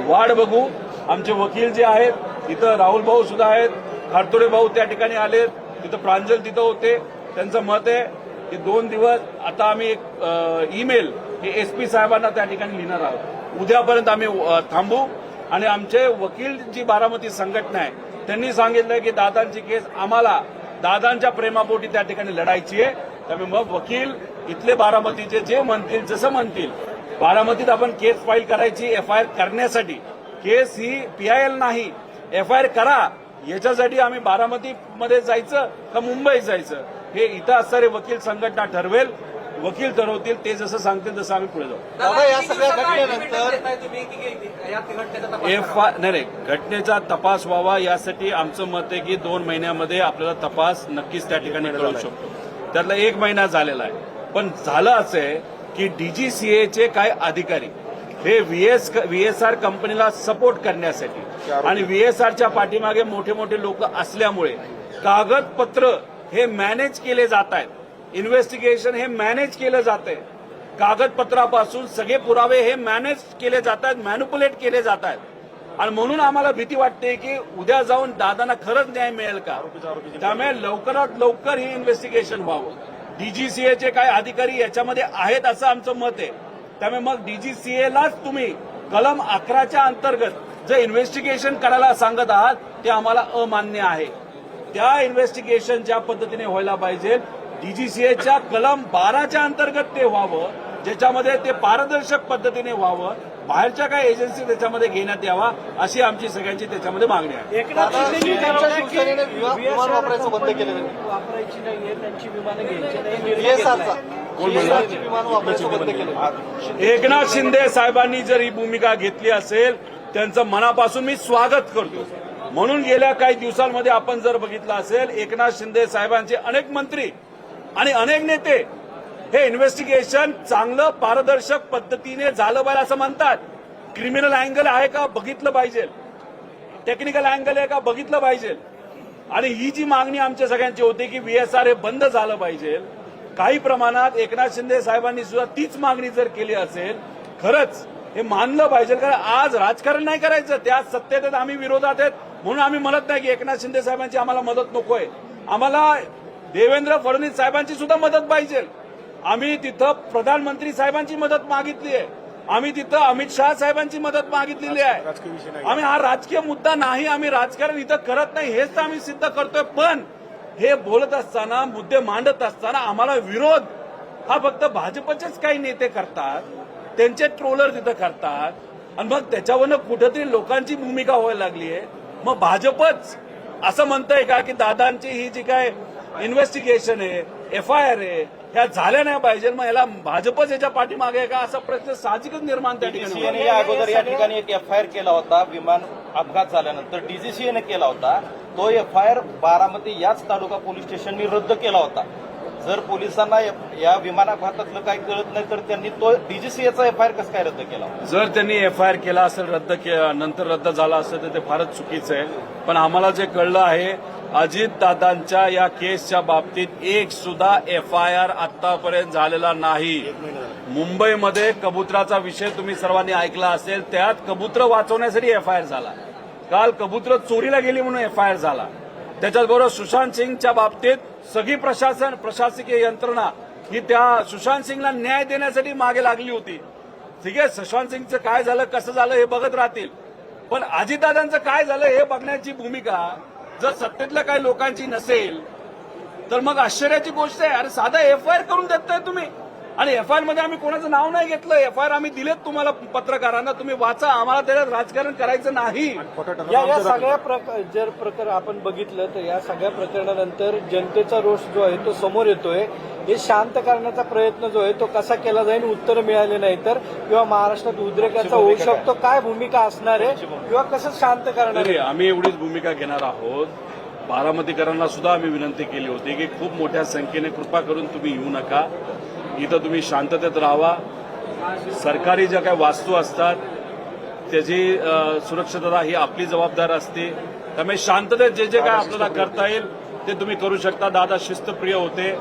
वाट बघू। आमचे वकील जे आहेत, इथं राहुल भाऊ सुद्धा आहेत, खारतोडे भाऊ त्या ठिकाणी आलेत, तिथं प्रांजल तिथं होते, त्यांचं मत आहे की 2 दिवस आता आम्ही एक ईमेल हे एसपी साहेबांना त्या ठिकाणी लिहिणार आहोत। उद्यापर्यंत आम्ही थांबू, आणि आमचे वकील जी बारामती संघटना आहे त्यांनी सांगितलं की दादांची केस आम्हाला दादांच्या प्रेमापोटी त्या ठिकाणी लढायची आहे। त्यामुळे मग वकील इथले बारामतीचे जे म्हणतील, जसं म्हणतील, बारामतीत आपण केस फाईल करायची एफआयआर करण्यासाठी, केस ही पीआयएल नाही, एफआयआर करा याच्यासाठी आम्ही बारामतीमध्ये जायचं का मुंबईत जायचं हे इथं असणारे वकील संघटना ठरवेल, वकील ठरवतील, ते जसं सांगतील तसं आम्ही पुढे जाऊ। दादा, या सगळ्या घटनेनंतर नाही, घटनेचा तपास व्हावा यासाठी आमचं मत आहे की 2 महिन्यामध्ये आपल्याला तपास नक्कीच त्या ठिकाणी करू शकतो। त्यातला 1 महिना झालेला आहे, पण झालं असं आहे की डीजीसीएचे काही अधिकारी हे व्हीएसआर कंपनीला सपोर्ट करण्यासाठी आणि व्हीएसआरच्या पाठीमागे मोठे मोठे लोक असल्यामुळे कागदपत्र हे मॅनेज केले जात आहेत, इन्व्हेस्टिगेशन हे मॅनेज केलं जात आहे, कागदपत्रापासून सगळे पुरावे हे मॅनेज केले जात आहेत, मॅन्युप्युलेट केले जात आहेत, आणि म्हणून आम्हाला भीती वाटते की उद्या जाऊन दादांना खरंच न्याय मिळेल का? त्यामुळे लवकरात लवकर हे इन्व्हेस्टिगेशन व्हावं। डीजीसीएचे काही अधिकारी याच्यामध्ये आहेत असं आमचं मत आहे। त्यामुळे मग डीजीसीएलाच तुम्ही कलम 11च्या अंतर्गत जे इन्व्हेस्टिगेशन करायला सांगत आहात ते आम्हाला अमान्य आहे। त्या इन्व्हेस्टिगेशन ज्या पद्धतीने व्हायला पाहिजे, डीजीसीएच्या कलम 12च्या अंतर्गत ते व्हावं, ज्याच्यामध्ये ते पारदर्शक पद्धतीने व्हावं, बाहेरच्या काही एजन्सी त्याच्यामध्ये घेण्यात यावा, अशी आमची सगळ्यांची त्याच्यामध्ये मागणी आहे। शिवसेनेने विमान वापरायचं बंद केलेलं आहे, वापरायची नाहीये, त्यांची विमानं घ्यायची नाही। बीएसआरची विमान वापरायचं बंद केलं। एकनाथ शिंदे साहेबांनी जर ही भूमिका घेतली असेल, त्यांचं मनापासून मी स्वागत करतो। म्हणून गेल्या काही दिवसांमध्ये आपण जर बघितलं असेल, एकनाथ शिंदे साहेबांचे अनेक मंत्री आणि अनेक नेते हे इन्व्हेस्टिगेशन चांगलं पारदर्शक पद्धतीने झालं पाहिजे असं म्हणतात। क्रिमिनल अँगल आहे का बघितलं पाहिजे, टेक्निकल अँगल आहे का बघितलं पाहिजे, आणि ही जी मागणी आमच्या सगळ्यांची होती की व्हीएसआर हे बंद झालं पाहिजे, काही प्रमाणात एकनाथ शिंदे साहेबांनी सुद्धा तीच मागणी जर केली असेल, खरंच हे मानलं पाहिजे. कारण आज राजकारण नाही करायचं, त्या सत्तेत आहेत, आम्ही विरोधात आहेत, म्हणून आम्ही म्हणत नाही की एकनाथ शिंदे साहेबांची आम्हाला मदत नकोय. आम्हाला देवेंद्र फडणवीस साहेबांची सुद्धा मदत पाहिजे. आम्ही तिथं प्रधानमंत्री साहेबांची मदत मागितली आहे, आम्ही तिथं अमित शहा साहेबांची मदत मागितलेली आहे. आम्ही हा राजकीय मुद्दा नाही, आम्ही राजकारण इथं करत नाही, हेच तर आम्ही सिद्ध करतोय. पण हे बोलत असताना, मुद्दे मांडत असताना आम्हाला विरोध हा फक्त भाजपचेच काही नेते करतात, त्यांचे ट्रोलर तिथं करतात आणि मग त्याच्यावरनं कुठेतरी लोकांची भूमिका व्हायला लागली आहे. मग भाजपच असं म्हणतंय का की दादांची ही जी काय इन्व्हेस्टिगेशन आहे, FIR आहे, ह्या झाल्या नाही पाहिजे, मग याला भाजपच याच्या पाठीमागे आहे का, असा प्रश्न साहजिकच निर्माण त्या ठिकाणी होतो. डीजीसीएने या अगोदर या ठिकाणी एक FIR केला होता, विमान अपघात झाल्यानंतर डीजीसीएने केला होता. तो FIR बारामती याच तालुका पोलीस स्टेशननी रद्द केला होता. जर पोलिसांना या विमान अपघातातलं काही कळत नाही तर त्यांनी तो डीजीसीएचा FIR कसं काय रद्द केला? जर त्यांनी FIR केला असेल, नंतर रद्द झाला असेल तर ते फारच चुकीचं आहे. पण आम्हाला जे कळलं आहे, अजितदादांच्या या केसच्या बाबतीत एक सुद्धा FIR आतापर्यंत झालेला नाही. मुंबईमध्ये कबुतराचा विषय तुम्ही सर्वांनी ऐकला असेल, त्यात कबुतर वाचवण्यासाठी FIR झाला. काल कबुतर चोरीला गेली म्हणून FIR झाला. त्याच्याचबरोबर सुशांत सिंगच्या बाबतीत सगळी प्रशासकीय यंत्रणा ही त्या सुशांत सिंगला न्याय देण्यासाठी मागे लागली होती. ठीक आहे, सुशांत सिंगचं काय झालं, कसं झालं हे बघत राहतील, पण अजितदादांचं काय झालं हे बघण्याची भूमिका जर सत्तेतल्या काही लोकांची नसेल तर मग आश्चर्याची गोष्ट आहे. अरे साधा FIR करून देताय तुम्ही, आणि FIR मध्ये आम्ही कोणाचं नाव नाही घेतलं. FIR आम्ही दिलेत तुम्हाला पत्रकारांना, तुम्ही वाचा, आम्हाला त्याच्यात राजकारण करायचं नाही. या सगळ्या जर प्रकरण आपण बघितलं तर या सगळ्या प्रकरणानंतर जनतेचा रोष जो आहे तो समोर येतोय. हे शांत करण्याचा प्रयत्न जो आहे तो कसा केला जाईल, उत्तर मिळाले नाही तर किंवा महाराष्ट्रात उद्रेकाचा होऊ शकतो, काय भूमिका असणार आहे किंवा कसं शांत करणार आहे? आम्ही एवढीच भूमिका घेणार आहोत. बारामतीकरांना सुद्धा आम्ही विनंती केली होती की खूप मोठ्या संख्येने कृपा करून तुम्ही येऊ नका, इथं तुम्ही शांततेत राहावा. सरकारी ज्या काही वास्तू असतात त्याची सुरक्षितता ही आपली जबाबदार असते. त्यामुळे शांततेत जे जे काय आपल्याला करता येईल ते तुम्ही करू शकता. दादा शिस्तप्रिय होते.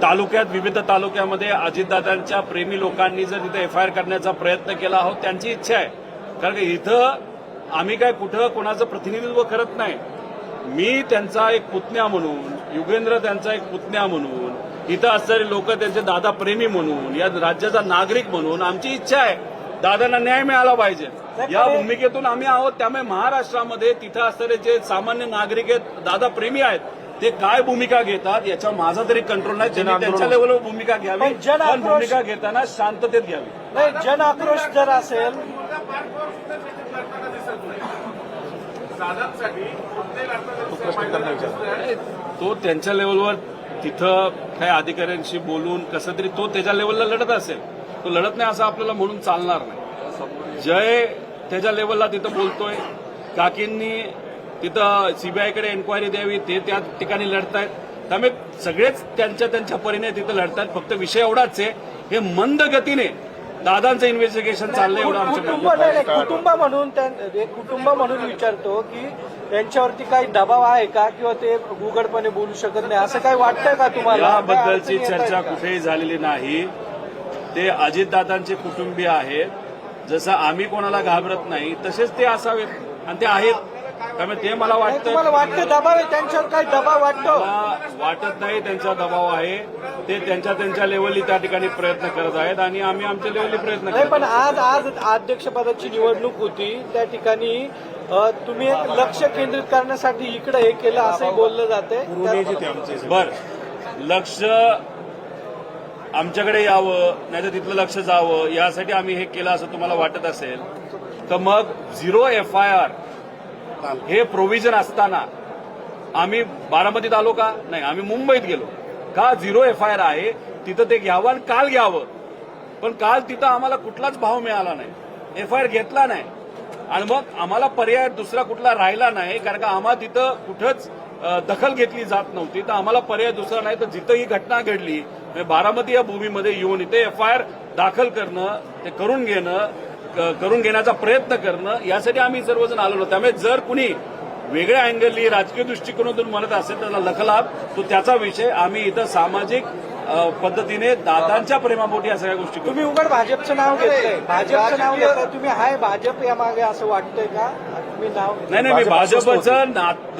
तालुक्यात, विविध तालुक्यामध्ये अजितदादांच्या प्रेमी लोकांनी जर तिथे FIR करण्याचा प्रयत्न केला आहोत, त्यांची इच्छा आहे. कारण की इथं आम्ही काय कुठं कोणाचं प्रतिनिधित्व करत नाही. मी त्यांचा एक पुतण्या म्हणून, युगेंद्र त्यांचा एक पुतण्या म्हणून, इथं असणारे लोक त्यांचे दादा प्रेमी म्हणून, या राज्याचा नागरिक म्हणून आमची इच्छा आहे दादांना न्याय मिळाला पाहिजे. या भूमिकेतून आम्ही आहोत. त्यामुळे महाराष्ट्रामध्ये तिथं असणारे जे सामान्य नागरिक आहेत, दादा प्रेमी आहेत, ते काय भूमिका घेतात याच्यावर माझा तरी कंट्रोल नाही. त्यांनी त्यांच्या लेवलवर भूमिका घ्यावी, पण भूमिका घेताना शांततेत घ्यावी. नाही, जन आक्रोश जर असेल तो त्यांच्या लेवलवर तिथं काही अधिकाऱ्यांशी बोलून कसं तरी तो त्याच्या लेवलला लढत असेल. तो लढत नाही असं आपल्याला म्हणून चालणार नाही. जय त्याच्या लेवलला तिथं बोलतोय, काकींनी तिथं CBIकडे एन्क्वायरी द्यावी, ते त्या ठिकाणी लढतायत. त्यामुळे सगळेच त्यांच्या त्यांच्या परीने तिथं लढतायत. फक्त विषय एवढाच आहे, हे मंद गतीने दादांचं इन्व्हेस्टिगेशन चाललंय एवढं आमचं कुटुंब म्हणून विचारतो की त्यांच्यावरती काही दबाव आहे का किंवा ते उघडपणे बोलू शकत नाही असं काही वाटतंय का तुम्हाला? याबद्दलची चर्चा कुठेही झालेली नाही. ते अजितदादांचे कुटुंबीय आहेत. जसं आम्ही कोणाला घाबरत नाही तसेच ते असावेत आणि ते आहेत. त्यामुळे ते मला तुम्हाला वाटतं दबाव आहे त्यांच्यावर, काही दबाव वाटतो? वाटत नाही त्यांचा दबाव आहे. ते त्यांच्या त्यांच्या लेवलनी त्या ठिकाणी प्रयत्न करत आहेत आणि आम्ही आमच्या लेवलनी प्रयत्न करत. पण आज अध्यक्षपदाची निवडणूक होती, त्या ठिकाणी तुम्ही एक लक्ष केंद्रित करण्यासाठी इकडे हे केलं असंही बोललं जाते. बर, लक्ष आमच्याकडे यावं नाही तर तिथलं लक्ष जावं यासाठी आम्ही हे केलं असं तुम्हाला वाटत असेल तर मग 0 FIR हे प्रोव्हिजन असताना आम्ही बारामतीत आलो का? नाही, आम्ही मुंबईत गेलो का? 0 FIR आहे तिथं ते घ्यावं आणि काल घ्यावं. पण काल तिथं आम्हाला कुठलाच भाव मिळाला नाही, FIR घेतला नाही आणि मग आम्हाला पर्याय दुसरा कुठला राहिला नाही. कारण का आम्हाला तिथं कुठंच दखल घेतली जात नव्हती, तर आम्हाला पर्याय दुसरा नाही. तर जिथं ही घटना घडली बारामती या भूमीमध्ये येऊन इथे FIR दाखल करणं, ते करून घेण्याचा प्रयत्न करणं यासाठी आम्ही सर्वजण आलेलो. त्यामुळे जर कुणी वेगळ्या अँगलनी राजकीय दृष्टिकोनातून म्हणत असेल त्याला लखलाभ, तो त्याचा विषय. आम्ही इथं सामाजिक पद्धतीने दादांच्या प्रेमापोटी या सगळ्या गोष्टी करतो. तुम्ही उघड भाजपचं नाव घेतलंय, भाजपचं नाव घेतलंय, तुम्ही हाय भाजप या मागे असं वाटतंय का? तुम्ही नाव घेतलंय. नाही, मी भाजपचं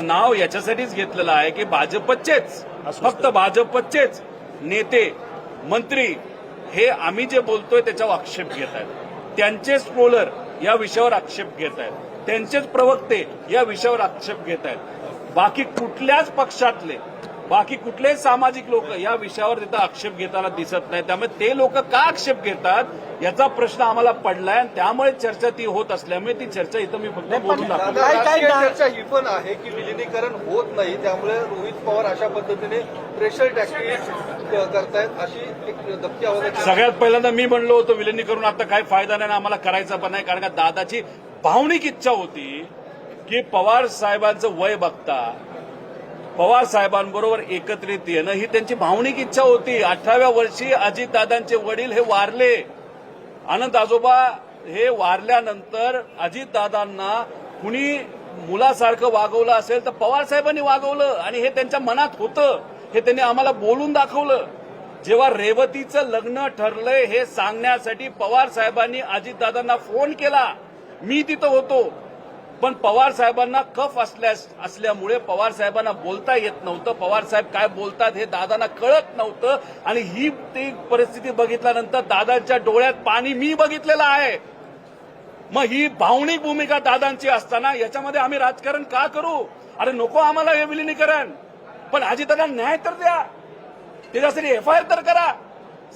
नाव याच्यासाठीच घेतलेलं आहे की भाजपचेच, फक्त भाजपचेच नेते मंत्री हे आम्ही जे बोलतोय त्याच्यावर आक्षेप घेत आहेत, त्यांचेच ट्रोलर या विषयावर आक्षेप घेत आहेत, त्यांचेच प्रवक्ते या विषयावर आक्षेप घेत आहेत. बाकी कुठल्याच पक्षातले, बाकी कुठलेच सामाजिक लोक या विषयावर तिथं आक्षेप घेताना दिसत नाही. त्यामुळे ते लोक का आक्षेप घेतात याचा प्रश्न आम्हाला पडलाय आणि त्यामुळे चर्चा ती होत असल्यामुळे ती चर्चा इथं मी फक्त बोलून दाखवतो. राजकीय चर्चा ही पण आहे की विलिनीकरण होत नाही, त्यामुळे रोहित पवार अशा पद्धतीने प्रेशर टॅक्टिक्स करतायत अशी एक धक्की आवाज. सगळ्यात पहिल्यांदा मी म्हणलो होतो विलिनीकरण आता काही फायदा नाही, आम्हाला करायचा पण नाही, कारण का दादाची भावनिक इच्छा होती की पवार साहेबांचं वय बघता पवार साहेबांबरोबर एकत्रित येणं ही त्यांची भावनिक इच्छा होती. 18व्या वर्षी अजितदादांचे वडील हे वारले. आनंद आजोबा हे वारल्यानंतर अजितदादांना कुणी मुलासारखं वागवलं असेल तर पवार साहेबांनी वागवलं आणि हे त्यांच्या मनात होतं, हे त्यांनी आम्हाला बोलून दाखवलं. जेव्हा रेवतीचं लग्न ठरलंय हे सांगण्यासाठी पवार साहेबांनी अजितदादांना फोन केला, मी तिथं होतो. पण पवार साहेबांना कफ असल्यामुळे पवार साहेबांना बोलता येत नव्हतं. पवार साहेब काय बोलतात हे दादांना कळत नव्हतं आणि ही ती परिस्थिती बघितल्यानंतर दादांच्या डोळ्यात पाणी मी बघितलेलं आहे. मग ही भावनिक भूमिका दादांची असताना याच्यामध्ये आम्ही राजकारण का करू? अरे नको आम्हाला हे विलिनीकरण, पण अजितदादा न्याय तर द्या, त्याच्यासाठी एफआयआर तर करा.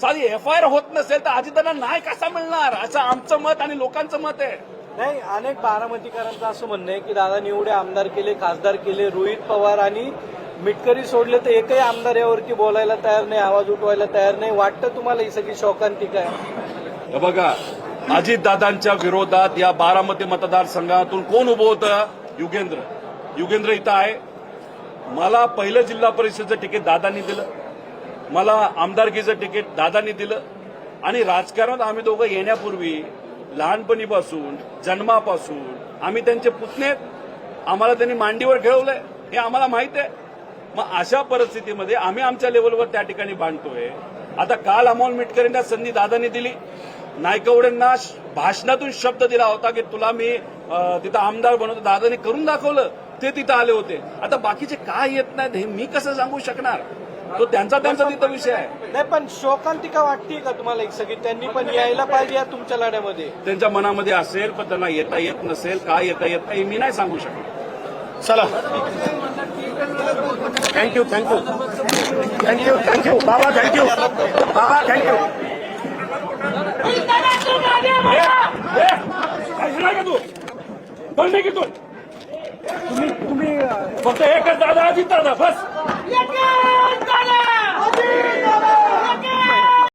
साधी एफआयआर होत नसेल तर अजितदादा न्याय कसा मिळणार असं आमचं मत आणि लोकांचं मत आहे. नाही, अनेक बारामतीकरांचं असं म्हणणं आहे की दादांनी एवढे आमदार केले, खासदार केले, रोहित पवार आणि मिटकरी सोडले तर एकही आमदार यावरती बोलायला तयार नाही, आवाज उठवायला तयार नाही. वाटतं तुम्हाला ही सगळी शोकांतिका आहे? हे बघा, अजितदादांच्या विरोधात या बारामती मतदारसंघातून कोण उभं होतं? युगेंद्र इथं आहे. मला पहिलं जिल्हा परिषदेचं तिकीट दादांनी दिलं, मला आमदारकीचं तिकीट दादांनी दिलं आणि राजकारणात आम्ही दोघं येण्यापूर्वी लहानपणीपासून जन्मापासून आम्ही त्यांचे पुतणे, आम्हाला त्यांनी मांडीवर खेळवलंय हे आम्हाला माहित आहे. मग अशा परिस्थितीमध्ये आम्ही आमच्या लेवलवर त्या ठिकाणी बांधतोय. आता काल अमोल मिटकरींना संधी दादांनी दिली, नायकवडेंना भाषणातून शब्द दिला होता की तुला मी तिथं आमदार बनवतो, दादांनी करून दाखवलं, ते तिथं आले होते. आता बाकीचे काय येत नाहीत हे मी कसं सांगू शकणार? तो त्यांचा तिथं विषय आहे. नाही, पण शोकांतिका वाटते का तुम्हाला ही सगळी? त्यांनी पण यायला पाहिजे या तुमच्या लढ्यामध्ये. त्यांच्या मनामध्ये असेल पण त्यांना येता येत नसेल, काय येता येत नाही मी नाही सांगू शकत. चला, थँक्यू बाबा, थँक्यू बाबा, थँक्यू. का तू बोलणे की तुम्ही फक्त एकच दादा अजित दादा बस.